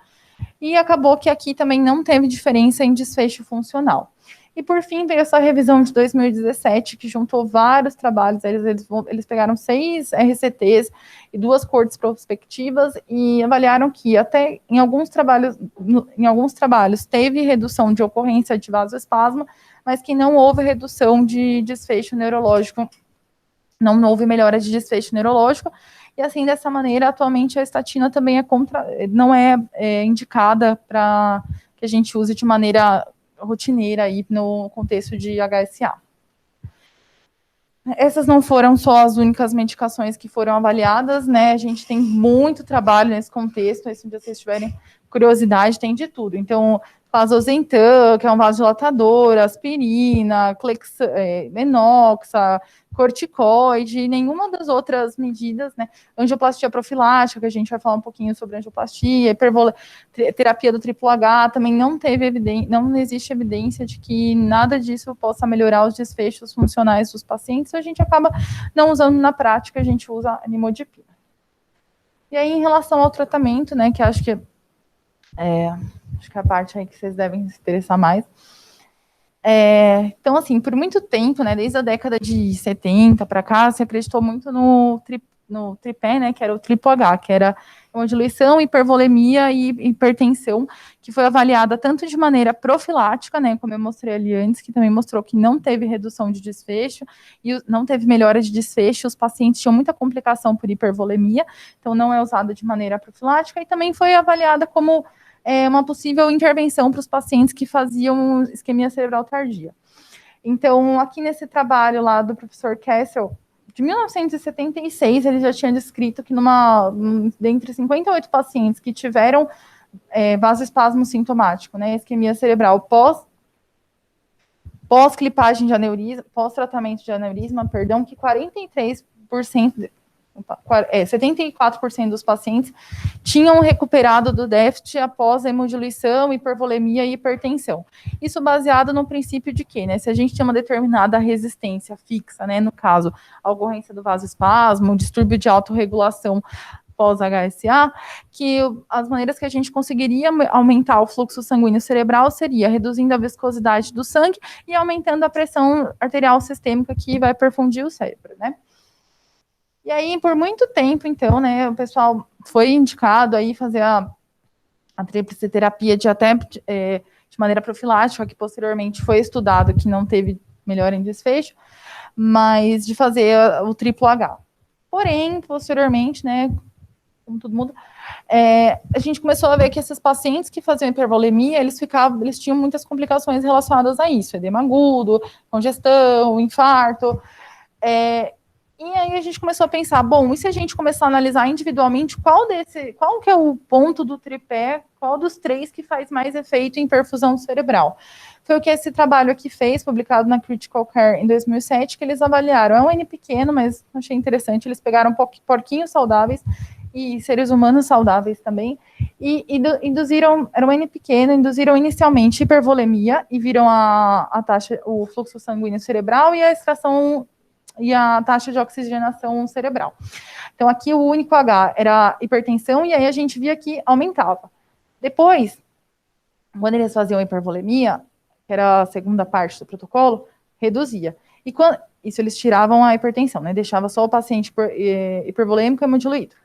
e acabou que aqui também não teve diferença em desfecho funcional. E, por fim, veio essa revisão de 2017, que juntou vários trabalhos, eles pegaram 6 RCTs e 2 cortes prospectivas e avaliaram que até em alguns trabalhos teve redução de ocorrência de vasoespasmo, mas que não houve redução de desfecho neurológico, não houve melhora de desfecho neurológico, e assim, dessa maneira, atualmente a estatina também não é indicada para que a gente use de maneira rotineira aí no contexto de HSA. Essas não foram só as únicas medicações que foram avaliadas, né? A gente tem muito trabalho nesse contexto, se vocês tiverem curiosidade, tem de tudo. Então, Clazosentan, que é um vasodilatador, aspirina, Menoxa, corticoide, nenhuma das outras medidas, né? Angioplastia profilática, que a gente vai falar um pouquinho sobre angioplastia, terapia do triplo H, também não existe evidência de que nada disso possa melhorar os desfechos funcionais dos pacientes, a gente acaba não usando na prática, a gente usa a nimodipina. E aí, em relação ao tratamento, né, que acho que é a parte aí que vocês devem se interessar mais. Então, assim, por muito tempo, né, desde a década de 70 para cá, se acreditou muito no tripé, né, que era o triplo H, que era hemodiluição, hipervolemia e hipertensão, que foi avaliada tanto de maneira profilática, né, como eu mostrei ali antes, que também mostrou que não teve redução de desfecho e não teve melhora de desfecho, os pacientes tinham muita complicação por hipervolemia, então não é usada de maneira profilática, e também foi avaliada como uma possível intervenção para os pacientes que faziam isquemia cerebral tardia. Então, aqui nesse trabalho lá do professor Kessel, de 1976, ele já tinha descrito que dentre 58 pacientes que tiveram vasoespasmo sintomático, né, isquemia cerebral pós-clipagem de aneurisma, pós-tratamento de aneurisma, perdão, que 74% dos pacientes tinham recuperado do déficit após a hemodiluição, hipervolemia e hipertensão. Isso baseado no princípio de que, né, se a gente tem uma determinada resistência fixa, né, no caso, a ocorrência do vasoespasmo, distúrbio de autorregulação pós-HSA, que as maneiras que a gente conseguiria aumentar o fluxo sanguíneo cerebral seria reduzindo a viscosidade do sangue e aumentando a pressão arterial sistêmica que vai perfundir o cérebro, né? E aí, por muito tempo, então, né, o pessoal foi indicado aí fazer a tríplice terapia de maneira profilática, que posteriormente foi estudado que não teve melhora em desfecho, mas de fazer o triplo H. Porém, posteriormente, né, como todo mundo, a gente começou a ver que esses pacientes que faziam hipervolemia, eles tinham muitas complicações relacionadas a isso, edema agudo, congestão, infarto, e aí a gente começou a pensar, bom, e se a gente começar a analisar individualmente qual que é o ponto do tripé, qual dos 3 que faz mais efeito em perfusão cerebral? Foi o que esse trabalho aqui fez, publicado na Critical Care em 2007, que eles avaliaram. É um N pequeno, mas achei interessante, eles pegaram porquinhos saudáveis e seres humanos saudáveis também, e induziram, era um N pequeno, induziram inicialmente hipervolemia e viram a taxa, o fluxo sanguíneo cerebral e a extração e a taxa de oxigenação cerebral. Então, aqui o único H era hipertensão, e aí a gente via que aumentava. Depois, quando eles faziam hipervolemia, que era a segunda parte do protocolo, reduzia. E isso eles tiravam a hipertensão, né? Deixava só o paciente hipervolêmico e hemodiluído.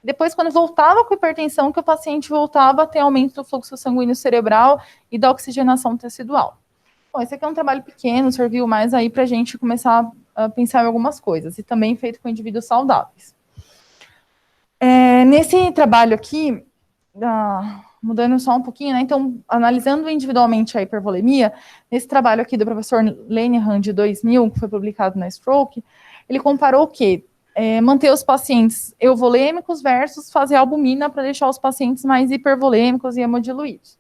Depois, quando voltava com hipertensão, que o paciente voltava a ter aumento do fluxo sanguíneo cerebral e da oxigenação tecidual. Bom, esse aqui é um trabalho pequeno, serviu mais aí para a gente começar a pensar em algumas coisas, e também feito com indivíduos saudáveis. Nesse trabalho aqui, mudando só um pouquinho, né? Então, analisando individualmente a hipervolemia, nesse trabalho aqui do professor Lenihan de 2000, que foi publicado na Stroke, ele comparou o quê? Manter os pacientes euvolêmicos versus fazer albumina para deixar os pacientes mais hipervolêmicos e hemodiluídos.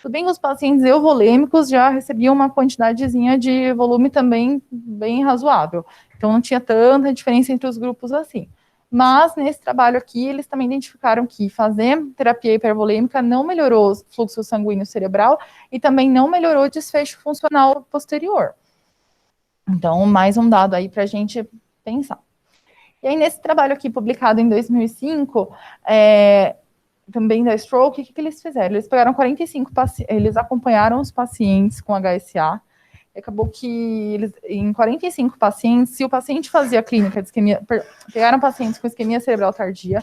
Tudo bem que os pacientes euvolêmicos já recebiam uma quantidadezinha de volume também bem razoável, então não tinha tanta diferença entre os grupos assim. Mas, nesse trabalho aqui, eles também identificaram que fazer terapia hipervolêmica não melhorou o fluxo sanguíneo cerebral e também não melhorou o desfecho funcional posterior. Então, mais um dado aí para a gente pensar. E aí, nesse trabalho aqui, publicado em 2005, também da Stroke, o que eles fizeram? Eles pegaram 45 pacientes, eles acompanharam os pacientes com HSA, acabou que em 45 pacientes, se o paciente fazia clínica de isquemia, pegaram pacientes com isquemia cerebral tardia,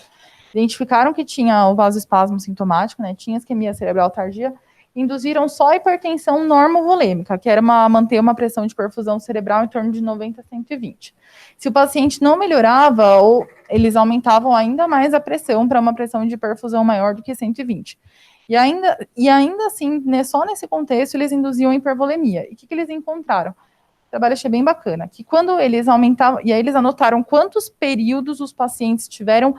identificaram que tinha o vasoespasmo sintomático, né, tinha isquemia cerebral tardia, induziram só hipertensão normovolêmica, que era manter uma pressão de perfusão cerebral em torno de 90 a 120. Se o paciente não melhorava, ou eles aumentavam ainda mais a pressão para uma pressão de perfusão maior do que 120. E ainda assim, né, só nesse contexto, eles induziam hipervolemia. E o que eles encontraram? O trabalho achei bem bacana, que quando eles aumentavam, e aí eles anotaram quantos períodos os pacientes tiveram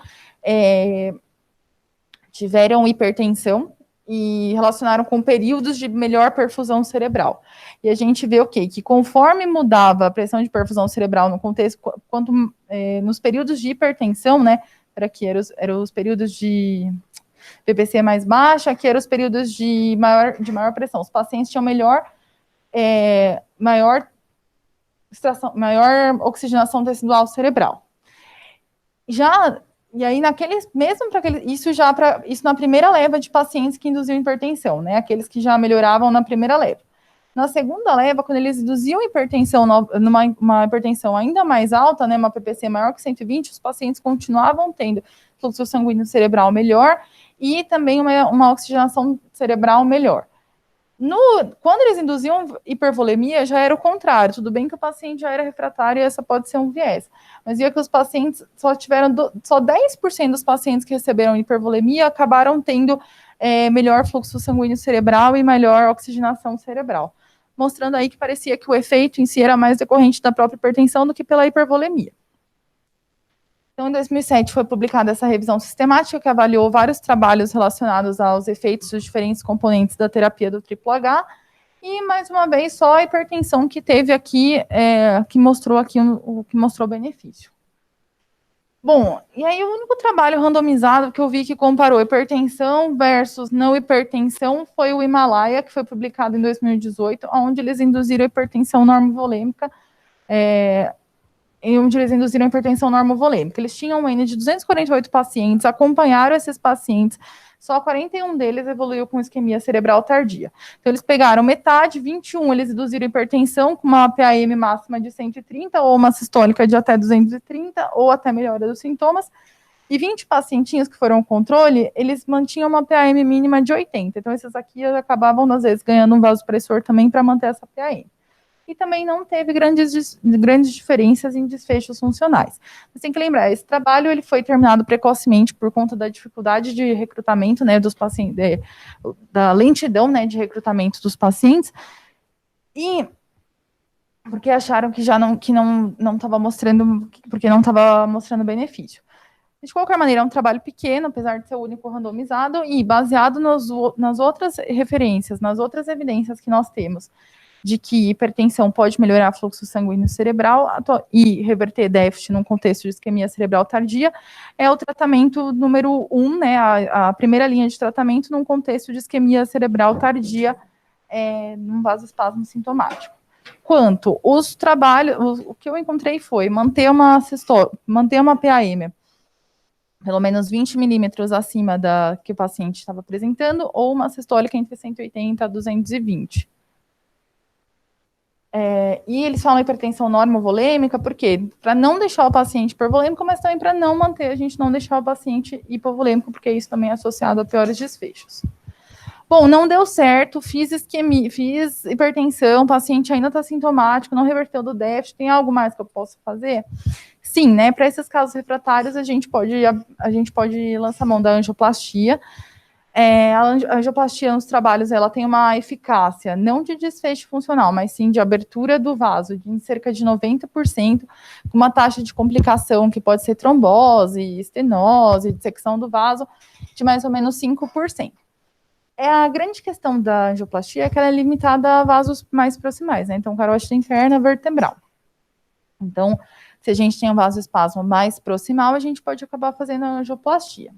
hipertensão, e relacionaram com períodos de melhor perfusão cerebral. E a gente vê o quê? Que conforme mudava a pressão de perfusão cerebral no contexto, nos períodos de hipertensão, né, eram os períodos de PPC mais baixa, que eram os períodos de maior pressão. Os pacientes tinham maior oxigenação tecidual cerebral. E aí, isso na primeira leva de pacientes que induziam hipertensão, né? Aqueles que já melhoravam na primeira leva. Na segunda leva, quando eles induziam hipertensão, uma hipertensão ainda mais alta, né? Uma PPC maior que 120, os pacientes continuavam tendo fluxo sanguíneo cerebral melhor e também uma oxigenação cerebral melhor. Quando eles induziam hipervolemia, já era o contrário. Tudo bem que o paciente já era refratário e essa pode ser um viés. Mas via que os pacientes só 10% dos pacientes que receberam hipervolemia acabaram tendo melhor fluxo sanguíneo cerebral e melhor oxigenação cerebral. Mostrando aí que parecia que o efeito em si era mais decorrente da própria hipertensão do que pela hipervolemia. Então, em 2007, foi publicada essa revisão sistemática que avaliou vários trabalhos relacionados aos efeitos dos diferentes componentes da terapia do AAA, e, mais uma vez, só a hipertensão que teve aqui, que mostrou o benefício. Bom, e aí o único trabalho randomizado que eu vi que comparou hipertensão versus não hipertensão foi o Himalaia, que foi publicado em 2018, onde eles induziram hipertensão normovolêmica, Eles tinham um N de 248 pacientes, acompanharam esses pacientes, só 41 deles evoluiu com isquemia cerebral tardia. Então, eles pegaram metade, 21, eles induziram hipertensão com uma PAM máxima de 130, ou uma sistólica de até 230, ou até melhora dos sintomas, e 20 pacientinhos que foram controle, eles mantinham uma PAM mínima de 80. Então, esses aqui acabavam, às vezes, ganhando um vasopressor também para manter essa PAM. E também não teve grandes diferenças em desfechos funcionais. Você tem que lembrar, esse trabalho ele foi terminado precocemente por conta da dificuldade de recrutamento, né, dos pacientes, da lentidão, né, de recrutamento dos pacientes, e porque acharam que não estava mostrando, porque não estava mostrando benefício. De qualquer maneira, é um trabalho pequeno, apesar de ser o único randomizado, e baseado nas outras referências, nas outras evidências que nós temos, de que hipertensão pode melhorar fluxo sanguíneo cerebral e reverter déficit num contexto de isquemia cerebral tardia, é o tratamento número 1, né, a primeira linha de tratamento num contexto de isquemia cerebral tardia, num vasoespasmo sintomático. O que eu encontrei foi manter uma PAM pelo menos 20 milímetros acima da que o paciente estava apresentando, ou uma sistólica entre 180 a 220. E eles falam hipertensão normovolêmica, por quê? Para não deixar o paciente hipervolêmico, mas também para a gente não deixar o paciente hipovolêmico, porque isso também é associado a piores desfechos. Bom, não deu certo, fiz isquemia, fiz hipertensão, o paciente ainda está sintomático, não reverteu do déficit, tem algo mais que eu posso fazer? Sim, né? Para esses casos refratários, a gente pode lançar mão da angioplastia. A angioplastia nos trabalhos, ela tem uma eficácia, não de desfecho funcional, mas sim de abertura do vaso, em cerca de 90%, com uma taxa de complicação que pode ser trombose, estenose, dissecção do vaso, de mais ou menos 5%. A grande questão da angioplastia é que ela é limitada a vasos mais proximais, né? Então, carótida interna vertebral. Então, se a gente tem um vasoespasmo mais proximal, a gente pode acabar fazendo a angioplastia.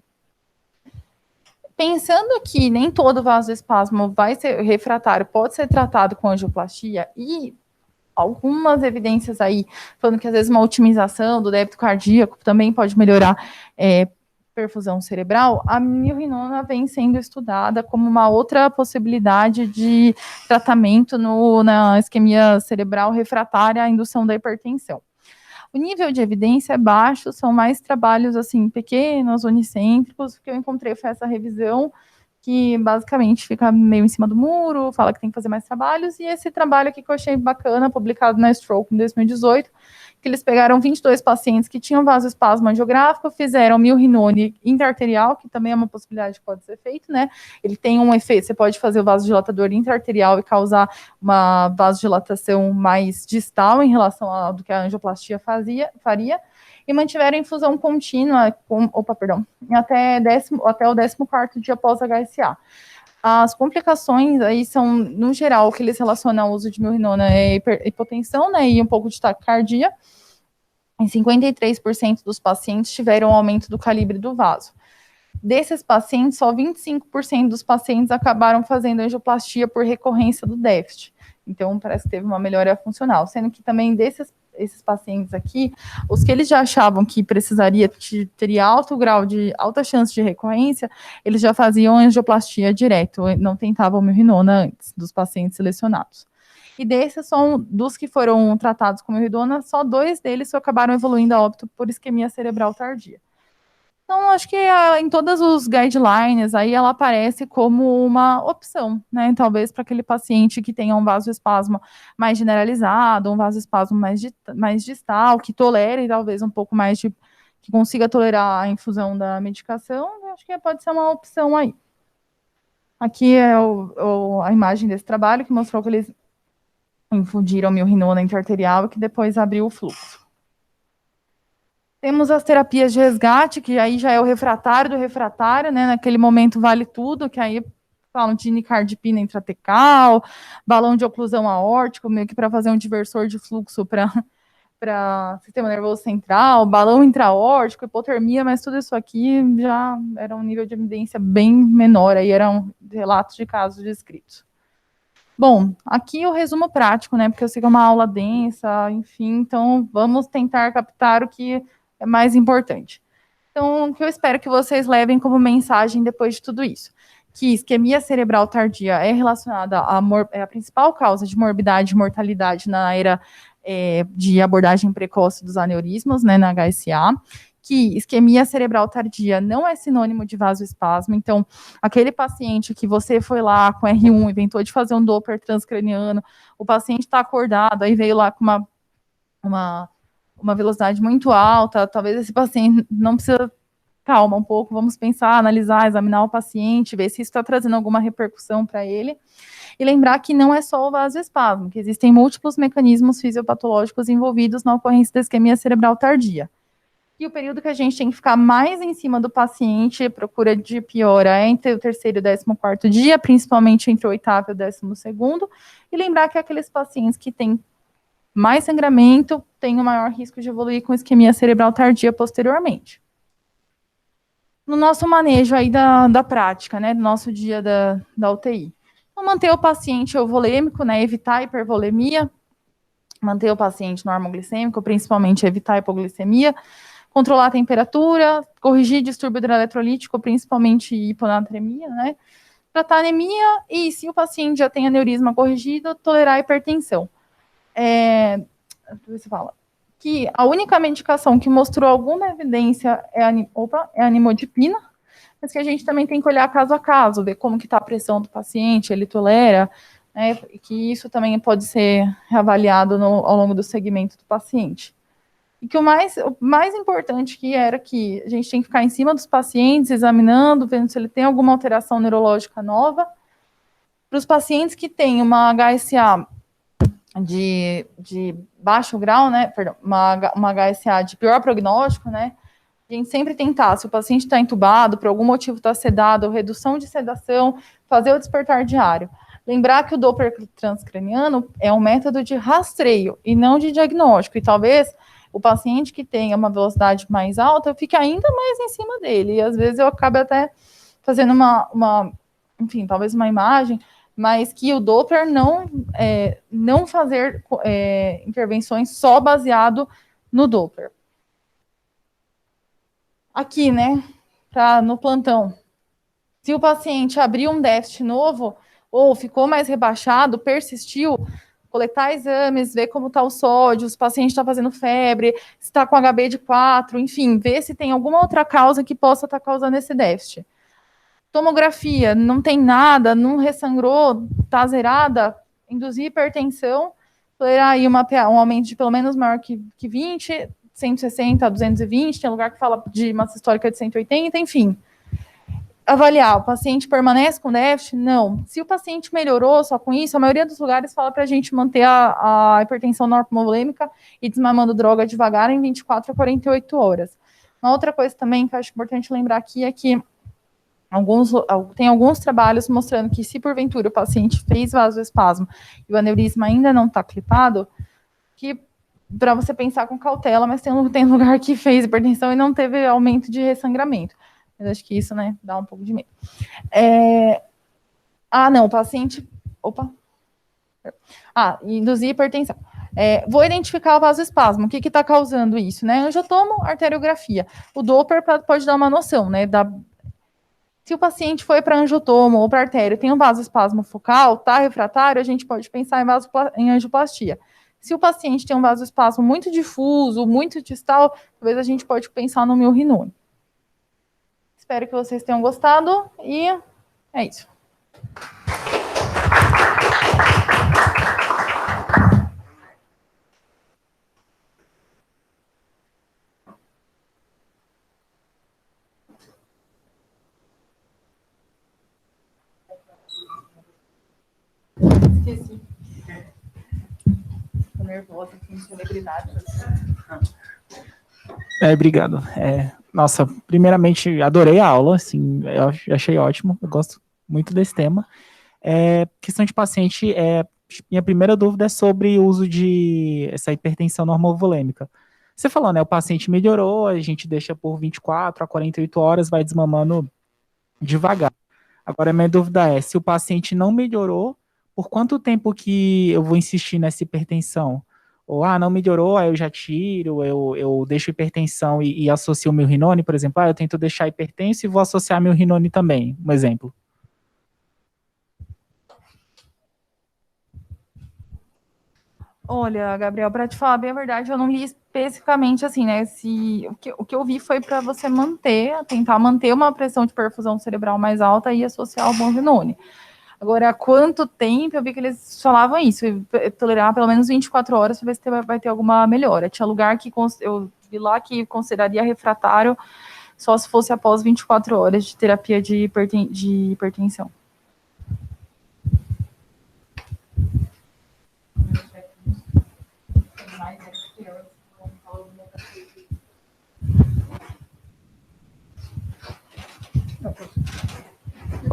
Pensando que nem todo vasoespasmo vai ser refratário, pode ser tratado com angioplastia, e algumas evidências aí falando que às vezes uma otimização do débito cardíaco também pode melhorar perfusão cerebral, a milrinona vem sendo estudada como uma outra possibilidade de tratamento na isquemia cerebral refratária à indução da hipertensão. O nível de evidência é baixo, são mais trabalhos assim pequenos, unicêntricos. O que eu encontrei foi essa revisão, que basicamente fica meio em cima do muro, fala que tem que fazer mais trabalhos, e esse trabalho aqui que eu achei bacana, publicado na Stroke em 2018, que eles pegaram 22 pacientes que tinham vasoespasmo angiográfico, fizeram milrinone intraarterial, que também é uma possibilidade que pode ser feito, né? Ele tem um efeito, você pode fazer o vasodilatador intraarterial e causar uma vasodilatação mais distal em relação ao do que a angioplastia faria, e mantiveram infusão contínua, até o 14º dia após HSA. As complicações aí são, no geral, o que eles relacionam ao uso de milrinona é hipotensão, né, e um pouco de taquicardia. Em 53% dos pacientes tiveram aumento do calibre do vaso. Desses pacientes, só 25% dos pacientes acabaram fazendo angioplastia por recorrência do déficit. Então, parece que teve uma melhora funcional, sendo que também esses pacientes aqui, os que eles já achavam que teria alta chance de recorrência, eles já faziam angioplastia direto, não tentavam milrinona antes dos pacientes selecionados. E desses, dos que foram tratados com milrinona, só 2 deles acabaram evoluindo a óbito por isquemia cerebral tardia. Então, acho que em todos os guidelines, aí ela aparece como uma opção, né? Talvez para aquele paciente que tenha um vasoespasmo mais generalizado, um vasoespasmo mais distal, que tolere talvez um pouco mais que consiga tolerar a infusão da medicação, acho que pode ser uma opção aí. Aqui é a imagem desse trabalho, que mostrou que eles infundiram milrinona intraarterial e que depois abriu o fluxo. Temos as terapias de resgate, que aí já é o refratário do refratário, né? Naquele momento vale tudo, que aí falam de nicardipina intratecal, balão de oclusão aórtico, meio que para fazer um diversor de fluxo para sistema nervoso central, balão intraórtico, hipotermia, mas tudo isso aqui já era um nível de evidência bem menor, aí eram relatos de casos descritos. Bom, aqui o resumo prático, né? Porque eu sei que é uma aula densa, enfim, então vamos tentar captar o que é mais importante. Então, o que eu espero que vocês levem como mensagem depois de tudo isso, que isquemia cerebral tardia é relacionada a principal causa de morbidade e mortalidade na era de abordagem precoce dos aneurismos, né, na HSA, que isquemia cerebral tardia não é sinônimo de vasoespasmo. Então, aquele paciente que você foi lá com R1, inventou de fazer um Doppler transcraniano, o paciente está acordado, aí veio lá com uma velocidade muito alta, talvez esse paciente não precisa, calma um pouco, vamos pensar, analisar, examinar o paciente, ver se isso está trazendo alguma repercussão para ele, e lembrar que não é só o vasoespasmo, que existem múltiplos mecanismos fisiopatológicos envolvidos na ocorrência da isquemia cerebral tardia. E o período que a gente tem que ficar mais em cima do paciente, procura de piora, é entre o 3º e o 14º dia, principalmente entre o 8º e o 12º, e lembrar que aqueles pacientes que têm mais sangramento têm o maior risco de evoluir com isquemia cerebral tardia posteriormente. No nosso manejo aí da prática, né, do nosso dia da UTI. Então, manter o paciente euvolêmico, né, evitar a hipervolemia, manter o paciente normoglicêmico, principalmente evitar a hipoglicemia, controlar a temperatura, corrigir distúrbio hidroeletrolítico, principalmente hiponatremia, né, tratar anemia e, se o paciente já tem aneurisma corrigido, tolerar a hipertensão. Você fala que a única medicação que mostrou alguma evidência é a nimodipina, mas que a gente também tem que olhar caso a caso, ver como que está a pressão do paciente, ele tolera, né, que isso também pode ser reavaliado ao longo do segmento do paciente. E que o mais importante que era que a gente tem que ficar em cima dos pacientes, examinando, vendo se ele tem alguma alteração neurológica nova. Para os pacientes que têm uma HSA de baixo grau, né, perdão, uma HSA de pior prognóstico, né, a gente sempre tentar, se o paciente está entubado, por algum motivo está sedado, ou redução de sedação, fazer o despertar diário. Lembrar que o Doppler transcraniano é um método de rastreio e não de diagnóstico, e talvez o paciente que tenha uma velocidade mais alta fique ainda mais em cima dele, e às vezes eu acabo até fazendo enfim, talvez uma imagem, mas que o Doppler não fazer intervenções só baseado no Doppler. Aqui, né, no plantão, se o paciente abriu um déficit novo, ou ficou mais rebaixado, persistiu, coletar exames, ver como está o sódio, se o paciente está fazendo febre, se está com HB de 4, enfim, ver se tem alguma outra causa que possa estar causando esse déficit. Tomografia, não tem nada, não ressangrou, está zerada, induzir hipertensão, tolerar aí um aumento de pelo menos maior que 20, 160 a 220, tem lugar que fala de massa histórica de 180, enfim. Avaliar, o paciente permanece com déficit? Não. Se o paciente melhorou só com isso, a maioria dos lugares fala para a gente manter a hipertensão normovolêmica e desmamando droga devagar em 24 a 48 horas. Uma outra coisa também que eu acho importante lembrar aqui é que tem alguns trabalhos mostrando que se porventura o paciente fez vasoespasmo e o aneurisma ainda não está clipado, que para você pensar com cautela, mas tem lugar que fez hipertensão e não teve aumento de ressangramento. Mas acho que isso, né, dá um pouco de medo. Não, o paciente... Opa! Induzir hipertensão. Vou identificar o vasoespasmo. O que está causando isso, né? Angiotomo, arteriografia. O Doppler pode dar uma noção, né, se o paciente foi para angiotomo ou para artéria, tem um vasoespasmo focal, está refratário, a gente pode pensar em angioplastia. Se o paciente tem um vasoespasmo muito difuso, muito distal, talvez a gente pode pensar no milrinone. Espero que vocês tenham gostado e é isso. Esqueci. Tô nervosa com celebridade. Obrigado. Nossa, primeiramente, adorei a aula, assim, eu achei ótimo, eu gosto muito desse tema. Questão de paciente, minha primeira dúvida é sobre o uso de essa hipertensão normovolêmica. Você falou, né, o paciente melhorou, a gente deixa por 24 a 48 horas, vai desmamando devagar. Agora, a minha dúvida é, se o paciente não melhorou, por quanto tempo que eu vou insistir nessa hipertensão? Ou, não melhorou, aí eu já tiro, eu deixo hipertensão e associo o milrinone, por exemplo, eu tento deixar hipertenso e vou associar milrinone também, um exemplo. Olha, Gabriel, para te falar bem a verdade, eu não li especificamente assim, né? O que eu vi foi para você tentar manter uma pressão de perfusão cerebral mais alta e associar o milrinone. Agora, há quanto tempo eu vi que eles falavam isso, tolerar pelo menos 24 horas para ver se vai ter alguma melhora. Tinha lugar que eu vi lá que consideraria refratário só se fosse após 24 horas de terapia de hipertensão.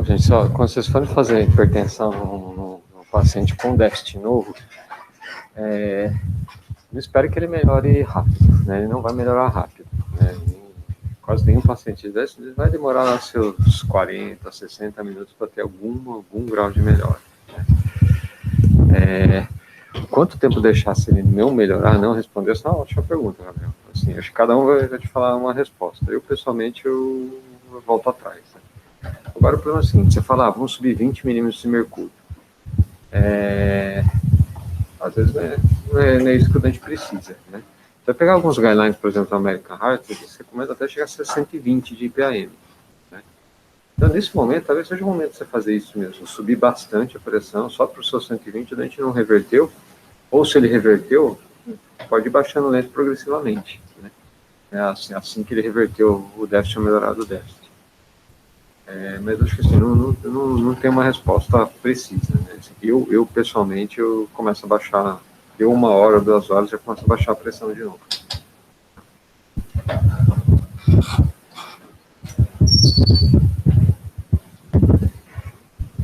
Gente, só quando vocês forem fazer hipertensão no paciente com déficit novo, não espere que ele melhore rápido, né? Ele não vai melhorar rápido, né? Quase nenhum paciente desse vai demorar lá seus 40, 60 minutos para ter algum grau de melhora, né? Quanto tempo deixar se ele não melhorar, não responder, essa é uma ótima pergunta, Gabriel. Assim, acho que cada um vai te falar uma resposta. Eu, pessoalmente, eu volto atrás, né? Agora o problema é o seguinte, você fala, vamos subir 20 milímetros de mercúrio. Às vezes não é isso que o dente precisa, né? Você vai pegar alguns guidelines, por exemplo, da American Heart, você começa até a chegar a 120 de IPAM, né? Então, nesse momento, talvez seja o momento de você fazer isso mesmo, subir bastante a pressão, só para o seu 120, o dente não reverteu, ou se ele reverteu, pode ir baixando lento progressivamente, né? É assim que ele reverteu o déficit, ou melhorado o déficit. Mas acho que assim, não tem uma resposta precisa, né? Eu, pessoalmente, eu começo a baixar, deu 1 hora, 2 horas, já começo a baixar a pressão de novo.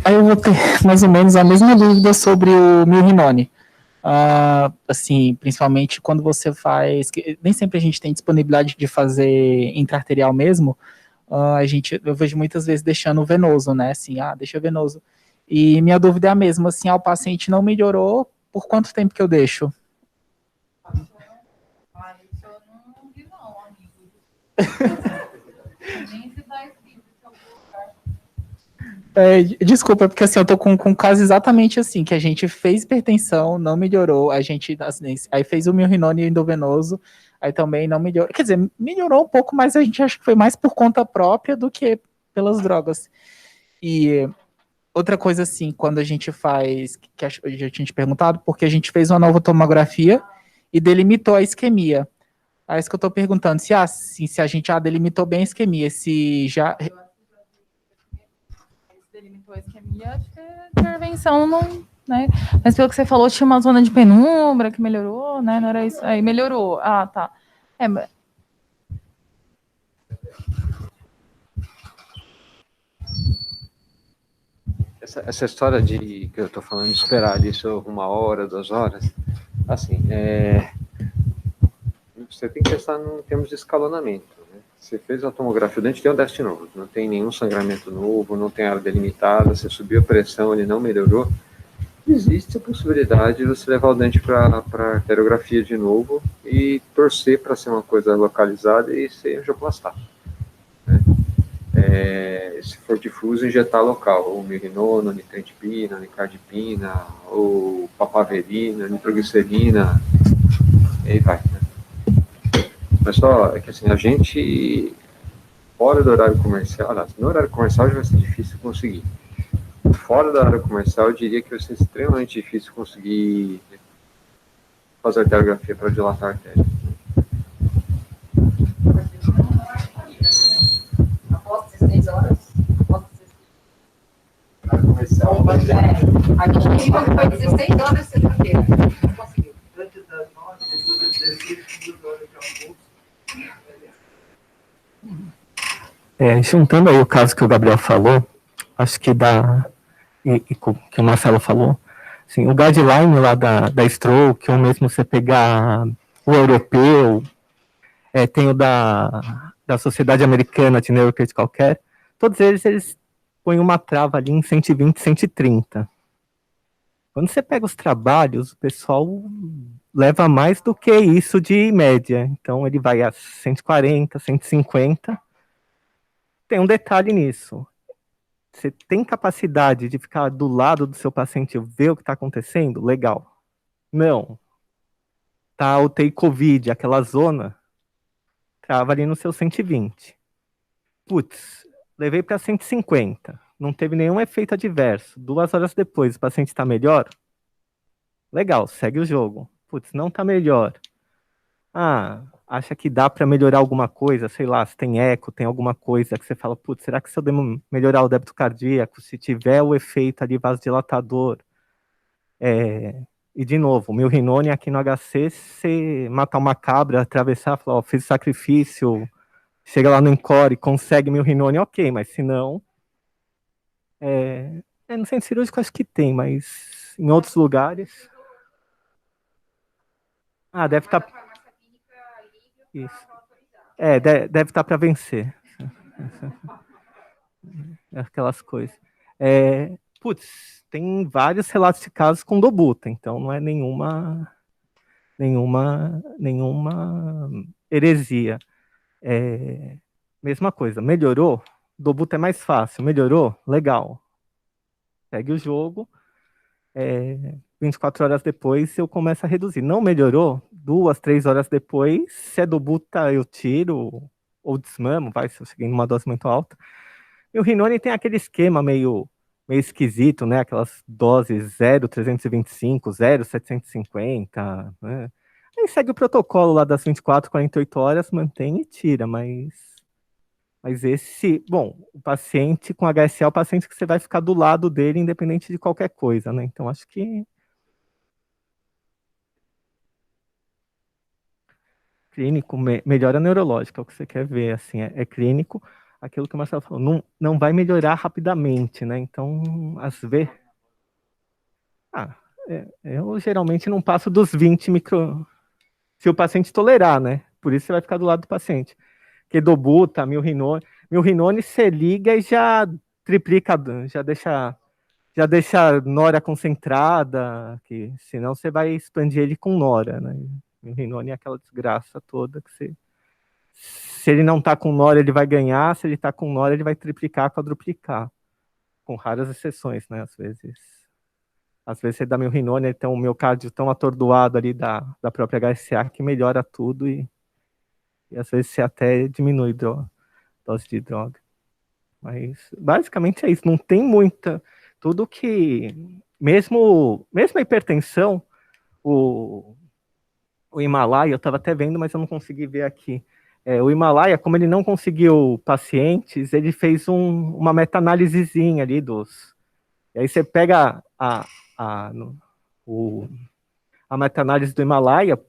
Aí eu vou ter mais ou menos a mesma dúvida sobre o Milrinone. Assim, principalmente quando você faz, nem sempre a gente tem disponibilidade de fazer intra-arterial mesmo, eu vejo muitas vezes deixando venoso, né, assim, deixa venoso. E minha dúvida é a mesma, assim, o paciente não melhorou, por quanto tempo que eu deixo? Isso eu não vi não, amigo. Nem se dá escrito em algum lugar. Desculpa, porque assim, eu tô com caso exatamente assim, que a gente fez hipertensão, não melhorou, a gente, assim, aí fez o milrinone endovenoso, aí também não melhorou, quer dizer, melhorou um pouco, mas a gente acha que foi mais por conta própria do que pelas drogas. E outra coisa assim, quando a gente faz, que eu já tinha te perguntado, porque a gente fez uma nova tomografia e delimitou a isquemia. Aí é isso que eu tô perguntando, se a gente delimitou bem a isquemia, se já... Delimitou a isquemia, acho que a intervenção não, né? Mas pelo que você falou, tinha uma zona de penumbra que melhorou, né? Não era isso? Aí melhorou. Tá. Essa história de que eu estou falando de esperar isso 1 hora, 2 horas, assim, você tem que pensar em termos de escalonamento, né? Você fez a tomografia, o dente tem um déficit novo, não tem nenhum sangramento novo, não tem área delimitada, você subiu a pressão, ele não melhorou, existe a possibilidade de você levar o dente para arteriografia de novo e torcer para ser uma coisa localizada e ser angioplastar, né? Se for difuso, injetar local, ou mirinona, nitrentipina, nicardipina, ou papaverina, nitroglicerina, e aí vai, né? Mas só é que assim, a gente, fora do horário comercial, no horário comercial já vai ser difícil conseguir. Fora da área comercial, eu diria que vai ser extremamente difícil conseguir fazer arteriografia para dilatar a artéria. Após 16 horas. A gente viu que foi 16 horas sexta-feira. Não conseguiu. Antes das 9, depois das 16, 2 horas de almoço. Juntando aí o caso que o Gabriel falou, acho que que o Marcelo falou, assim, o guideline lá da Stroke, ou mesmo você pegar o europeu, tem o da Sociedade Americana de Neurocritical Care, todos eles põem uma trava ali em 120, 130. Quando você pega os trabalhos, o pessoal leva mais do que isso de média. Então, ele vai a 140, 150. Tem um detalhe nisso. Você tem capacidade de ficar do lado do seu paciente e ver o que está acontecendo? Legal. Não. Tá UTI Covid, aquela zona, trava ali no seu 120. Putz, levei para 150. Não teve nenhum efeito adverso. 2 horas depois, o paciente está melhor? Legal, segue o jogo. Putz, não está melhor. Acha que dá para melhorar alguma coisa? Sei lá, se tem eco, tem alguma coisa que você fala, putz, será que se eu melhorar o débito cardíaco, se tiver o efeito ali vasodilatador? E de novo, milrinone aqui no HC, você matar uma cabra, atravessar, falar, fiz sacrifício, chega lá no encore, consegue milrinone, ok, mas se não, no centro cirúrgico acho que tem, mas em outros lugares... deve estar... Isso. Deve estar para vencer. Aquelas coisas. Putz, tem vários relatos de casos com dobuta, então não é nenhuma heresia. Mesma coisa, melhorou? Dobuta é mais fácil, melhorou? Legal. Segue o jogo. 24 horas depois eu começo a reduzir. Não melhorou? 2, 3 horas depois, se é dobuta eu tiro ou desmamo, se eu cheguei numa dose muito alta, Milrinone tem aquele esquema meio esquisito, né? Aquelas doses 0,325, 0,750, né? Aí segue o protocolo lá das 24, 48 horas, mantém e tira, mas esse, bom, o paciente com HSA é o paciente que você vai ficar do lado dele, independente de qualquer coisa, né? Então, acho que clínico, melhora neurológica, é o que você quer ver, assim, é clínico, aquilo que o Marcelo falou, não vai melhorar rapidamente, né? Então, às vezes... eu geralmente não passo dos 20 micro... Se o paciente tolerar, né? Por isso você vai ficar do lado do paciente. Kedobuta, milrinone, você liga e já triplica, já deixa nora concentrada, que senão você vai expandir ele com nora, né? Milrinone é aquela desgraça toda que você... Se ele não tá com nora, ele vai ganhar, se ele tá com nora, ele vai triplicar, quadruplicar. Com raras exceções, né? Às vezes você dá milrinone, ele tem um miocárdio tão atordoado ali da própria HSA que melhora tudo e às vezes você até diminui dose de droga. Mas basicamente é isso, não tem muita... Tudo que... Mesmo a hipertensão, o Himalaia, eu estava até vendo, mas eu não consegui ver aqui. O Himalaia, como ele não conseguiu pacientes, ele fez uma meta-análisezinha ali dos... E aí você pega a meta-análise do Himalaia,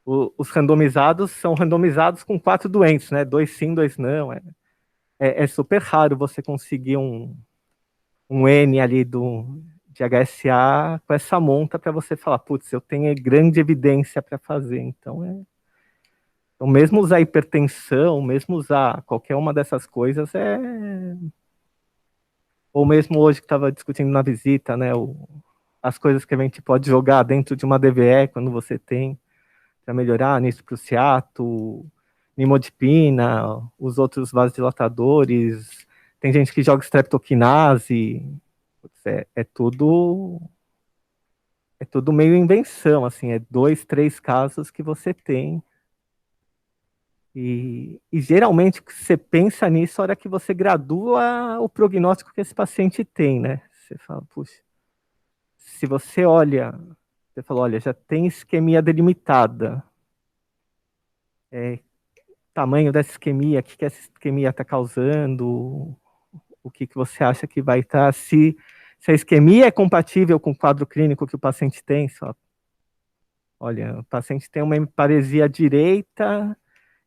os randomizados são randomizados com 4 doentes, né? 2 sim, 2 não. É super raro você conseguir um N ali de HSA com essa monta para você falar, putz, eu tenho grande evidência para fazer. Então, mesmo usar hipertensão, mesmo usar qualquer uma dessas coisas, ou mesmo hoje que estava discutindo na visita, né? As coisas que a gente pode jogar dentro de uma DVE quando você tem para melhorar, nitrocruciato, nimodipina, os outros vasodilatadores. Tem gente que joga streptokinase. É tudo meio invenção, assim, 2, 3 casos que você tem. E geralmente você pensa nisso na hora que você gradua o prognóstico que esse paciente tem, né? Você fala, puxa, se você olha, você fala, olha, já tem isquemia delimitada. Tamanho dessa isquemia, o que essa isquemia está causando, o que você acha que vai estar, se a isquemia é compatível com o quadro clínico que o paciente tem, só, olha, o paciente tem uma hemiparesia à direita,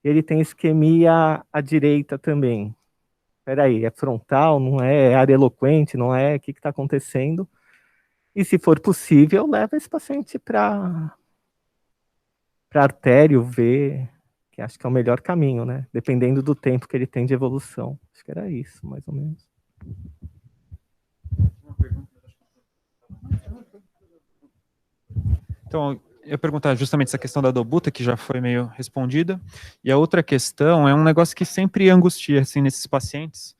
ele tem isquemia à direita também. Espera aí, é frontal, não é área eloquente, não é, o que está acontecendo? E se for possível, leva esse paciente para artério, ver, que acho que é o melhor caminho, né? Dependendo do tempo que ele tem de evolução. Acho que era isso, mais ou menos. Então, eu ia perguntar justamente essa questão da dobuta, que já foi meio respondida, e a outra questão é um negócio que sempre angustia, assim, nesses pacientes,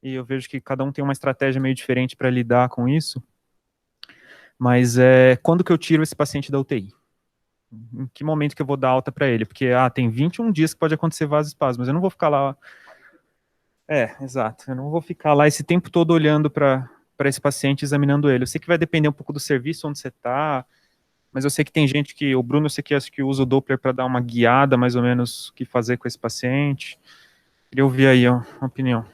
e eu vejo que cada um tem uma estratégia meio diferente para lidar com isso, mas quando que eu tiro esse paciente da UTI? Em que momento que eu vou dar alta para ele? Porque, tem 21 dias que pode acontecer vasoespasmo, mas eu não vou ficar lá... exato, eu não vou ficar lá esse tempo todo olhando para esse paciente, examinando ele. Eu sei que vai depender um pouco do serviço onde você está, mas eu sei que tem gente que, o Bruno, eu sei que acho que usa o Doppler para dar uma guiada, mais ou menos, o que fazer com esse paciente. Queria ouvir aí uma opinião.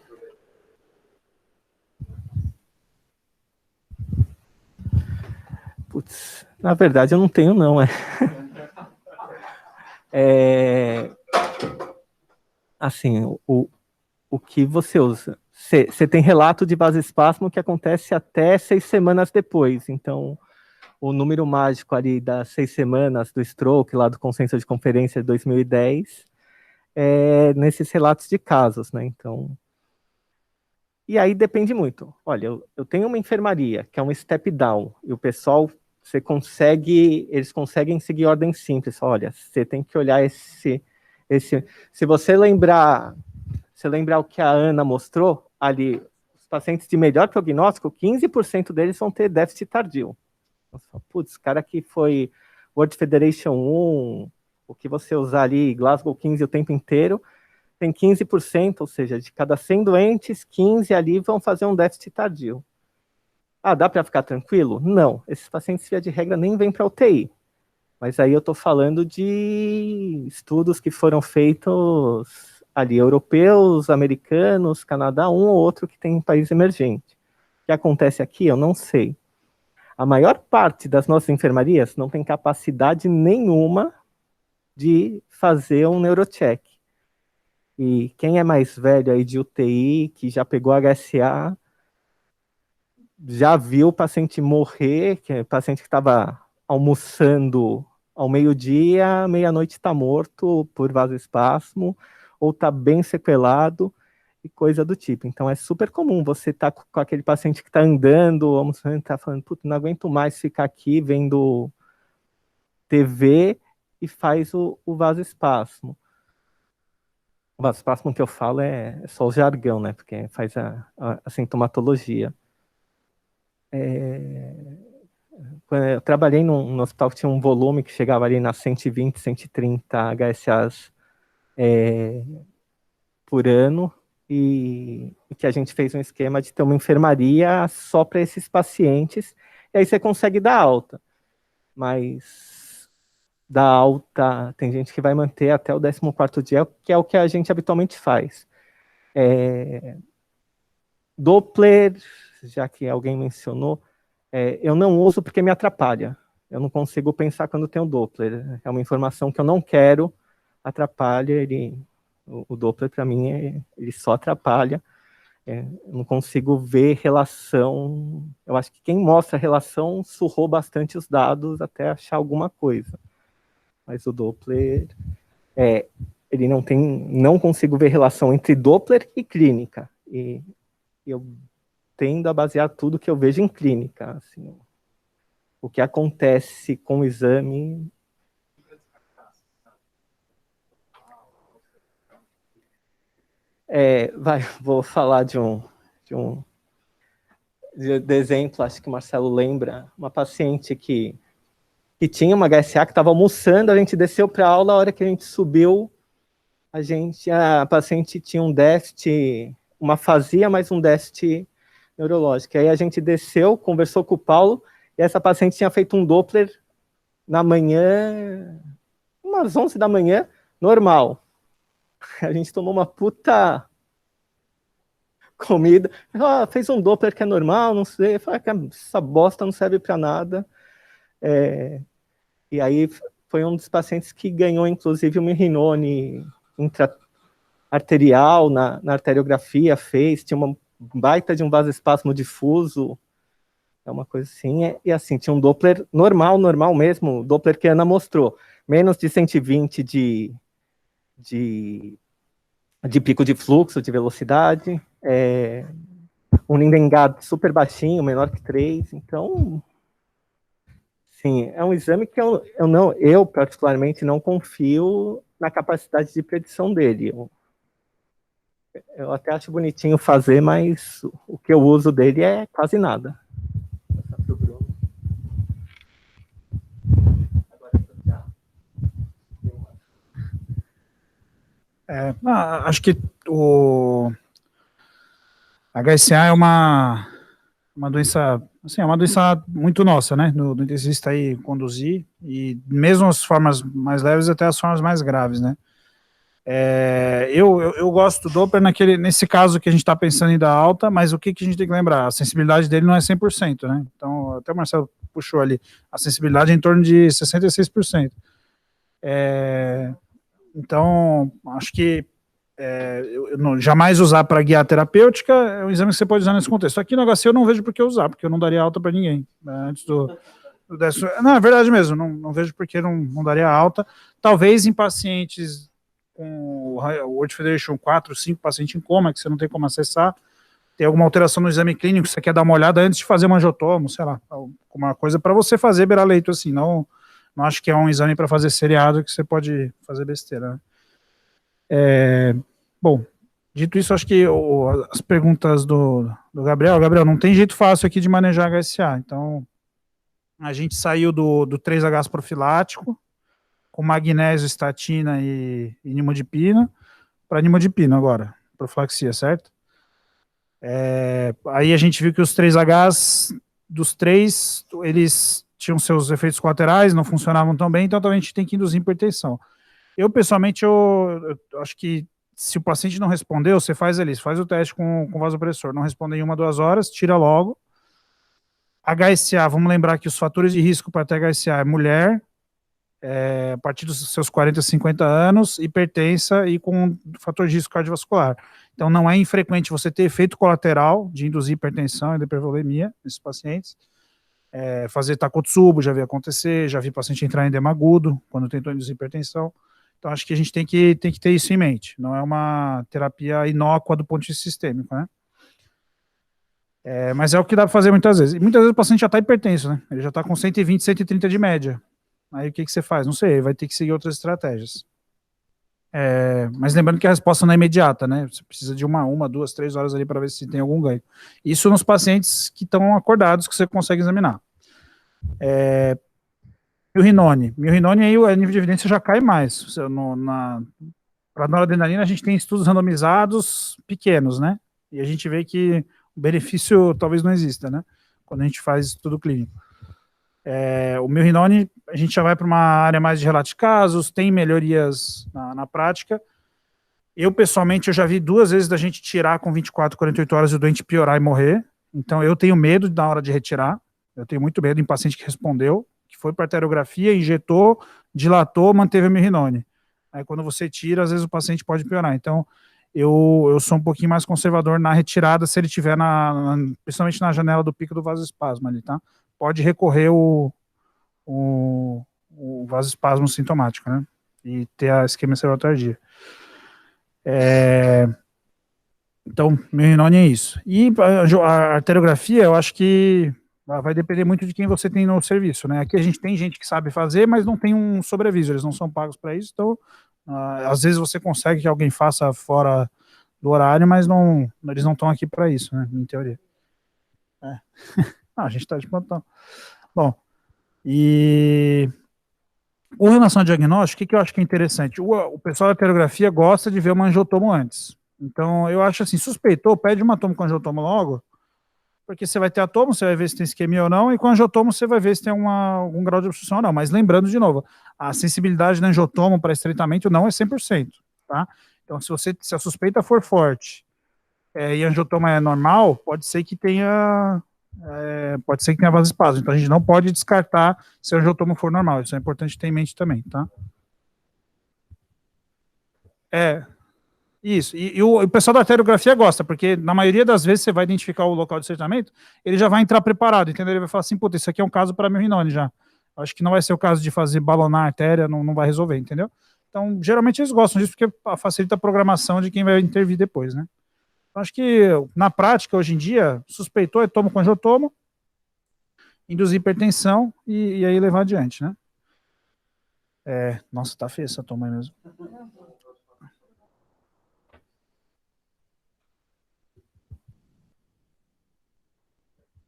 Putz, na verdade eu não tenho não, assim, o que você usa? Você tem relato de vasoespasmo que acontece até 6 semanas depois, então o número mágico ali das 6 semanas do stroke, lá do consenso de conferência de 2010, nesses relatos de casos, né? Então, e aí depende muito. Olha, eu tenho uma enfermaria, que é um step down, e o pessoal, eles conseguem seguir ordem simples. Olha, você tem que olhar esse se você lembrar o que a Ana mostrou, ali, os pacientes de melhor prognóstico, 15% deles vão ter déficit tardio. Putz, cara que foi World Federation 1, o que você usar ali, Glasgow 15 o tempo inteiro, tem 15%, ou seja, de cada 100 doentes, 15 ali vão fazer um déficit tardio. Ah, dá para ficar tranquilo? Não, esses pacientes, via de regra, nem vêm para UTI. Mas aí eu estou falando de estudos que foram feitos ali, europeus, americanos, Canadá, um ou outro que tem em país emergente. O que acontece aqui, eu não sei. A maior parte das nossas enfermarias não tem capacidade nenhuma de fazer um neurocheck. E quem é mais velho aí de UTI, que já pegou HSA, já viu o paciente morrer, que é o paciente que estava almoçando ao meio-dia, meia-noite está morto por vasoespasmo, ou está bem sequelado, e coisa do tipo. Então é super comum você estar com aquele paciente que está andando, almoçando, está falando, putz, não aguento mais ficar aqui vendo TV, e faz o vasoespasmo. O vasoespasmo que eu falo é só o jargão, né? Porque faz a sintomatologia. Quando eu trabalhei no hospital que tinha um volume que chegava ali nas 120, 130 HSAs por ano, e que a gente fez um esquema de ter uma enfermaria só para esses pacientes, e aí você consegue dar alta. Mas dar alta, tem gente que vai manter até o 14º dia, que é o que a gente habitualmente faz. Doppler, já que alguém mencionou, eu não uso porque me atrapalha. Eu não consigo pensar quando tem o Doppler. É uma informação que eu não quero, atrapalha. O Doppler, para mim, ele só atrapalha. Eu não consigo ver relação. Eu acho que quem mostra relação surrou bastante os dados até achar alguma coisa. Mas o Doppler, ele não consigo ver relação entre Doppler e clínica. E eu tendo a basear tudo que eu vejo em clínica. Assim, o que acontece com o exame. Vou falar de exemplo, acho que o Marcelo lembra, uma paciente que tinha uma HSA, que estava almoçando, a gente desceu para a aula, a hora que a gente subiu, a paciente tinha um déficit, uma afasia, mais um déficit neurológico. Aí a gente desceu, conversou com o Paulo, e essa paciente tinha feito um Doppler na manhã, umas 11 da manhã, normal. A gente tomou uma puta comida, fez um Doppler que é normal, não sei, falei, essa bosta não serve para nada. E aí foi um dos pacientes que ganhou, inclusive, uma Rinone intra-arterial na arteriografia, tinha uma baita de um vasoespasmo difuso, uma coisa assim, e assim, tinha um Doppler normal mesmo, o Doppler que a Ana mostrou, menos de 120 de pico de fluxo, de velocidade, um Lindengard super baixinho, menor que 3, então, sim, é um exame que eu particularmente não confio na capacidade de predição dele. Eu até acho bonitinho fazer, mas o que eu uso dele é quase nada. Acho que o HSA é uma doença, assim, é uma doença muito nossa, né, do intensivista aí conduzir, e mesmo as formas mais leves até as formas mais graves, né. Eu gosto do Doppler nesse caso que a gente está pensando em dar alta, mas o que a gente tem que lembrar? A sensibilidade dele não é 100%, né, então até o Marcelo puxou ali, a sensibilidade é em torno de 66%. Então, acho que eu jamais usar para guiar terapêutica é um exame que você pode usar nesse contexto. Aqui no HC eu não vejo por que usar, porque eu não daria alta para ninguém. Antes do não, é verdade mesmo, não vejo por que não daria alta. Talvez em pacientes com o World Federation 4, 5 pacientes em coma, que você não tem como acessar, tem alguma alteração no exame clínico, você quer dar uma olhada antes de fazer uma angiotomo, sei lá, alguma coisa para você fazer beira-leito assim, não acho que é um exame para fazer seriado que você pode fazer besteira, né? Bom, dito isso, acho que as perguntas do Gabriel, não tem jeito fácil aqui de manejar HSA, então a gente saiu do 3H profilático, com magnésio, estatina e nimodipina, para nimodipina agora, profilaxia, certo? Aí a gente viu que os 3Hs, dos 3, eles tinham seus efeitos colaterais, não funcionavam tão bem, então também a gente tem que induzir hipertensão. Eu, pessoalmente, eu acho que se o paciente não respondeu, você faz ali, você faz o teste com vasopressor, não respondeu em 1, 2 horas, tira logo. HSA, vamos lembrar que os fatores de risco para ter HSA é mulher, a partir dos seus 40, 50 anos, hipertensa e com fator de risco cardiovascular. Então, não é infrequente você ter efeito colateral de induzir hipertensão e de hipervolemia nesses pacientes. Fazer Takotsubo, já vi acontecer, já vi paciente entrar em edema agudo quando tentou induzir hipertensão. Então, acho que a gente tem que ter isso em mente. Não é uma terapia inócua do ponto de vista sistêmico, né? Mas é o que dá para fazer muitas vezes. E muitas vezes o paciente já está hipertenso, né? Ele já está com 120, 130 de média. Aí o que você faz? Não sei, vai ter que seguir outras estratégias. Mas lembrando que a resposta não é imediata, né? Você precisa de 1, 2, 3 horas ali para ver se tem algum ganho. Isso nos pacientes que estão acordados, que você consegue examinar. Milrinone aí o nível de evidência já cai mais. Para noradrenalina a gente tem estudos randomizados pequenos, né? E a gente vê que o benefício talvez não exista, né? Quando a gente faz estudo clínico. O Milrinone, a gente já vai para uma área mais de relato de casos, tem melhorias na prática. Eu, pessoalmente, eu já vi 2 vezes da gente tirar com 24, 48 horas e o doente piorar e morrer. Então, eu tenho medo na hora de retirar. Eu tenho muito medo em paciente que respondeu, que foi para arteriografia, injetou, dilatou, manteve o Milrinone. Aí, quando você tira, às vezes o paciente pode piorar. Então, eu sou um pouquinho mais conservador na retirada se ele tiver principalmente na janela do pico do vasoespasmo ali, tá? Pode recorrer o vasoespasmo sintomático, né? E ter a isquemia cerebral tardia. Então, Milrinone é isso. E a arteriografia, eu acho que vai depender muito de quem você tem no serviço, né? Aqui a gente tem gente que sabe fazer, mas não tem um sobreaviso, eles não são pagos para isso, então, às vezes você consegue que alguém faça fora do horário, mas eles não estão aqui para isso, né? Em teoria. A gente está de plantão. Bom, e com relação ao diagnóstico, o que eu acho que é interessante? O pessoal da arteriografia gosta de ver uma angiotomo antes. Então, eu acho assim, suspeitou, pede uma tomo com angiotomo logo, porque você vai ter a tomo, você vai ver se tem isquemia ou não, e com a angiotomo você vai ver se tem algum grau de obstrução ou não. Mas lembrando, de novo, a sensibilidade da angiotomo para estreitamento não é 100%, tá? Então, se a suspeita for forte e a angiotoma é normal, pode ser que tenha vasoespasmo. Então, a gente não pode descartar se o angiotomo for normal. Isso é importante ter em mente também, tá? Isso. E o pessoal da arteriografia gosta, porque na maioria das vezes você vai identificar o local de estreitamento, ele já vai entrar preparado, entendeu? Ele vai falar assim, puta, isso aqui é um caso para Milrinone já. Acho que não vai ser o caso de fazer balonar a artéria, não vai resolver, entendeu? Então, geralmente eles gostam disso porque facilita a programação de quem vai intervir depois, né? Então, acho que na prática, hoje em dia, suspeitou, é tomo com angiotomo, induzir hipertensão e aí levar adiante, né? Nossa, tá feia essa toma aí mesmo.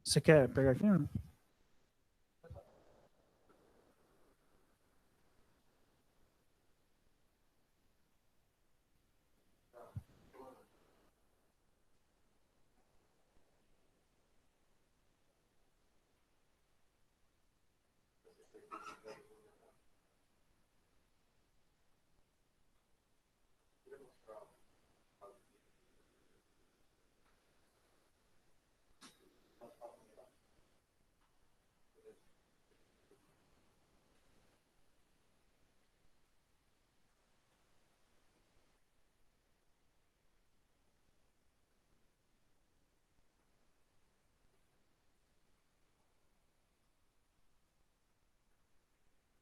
Você quer pegar aqui? Não?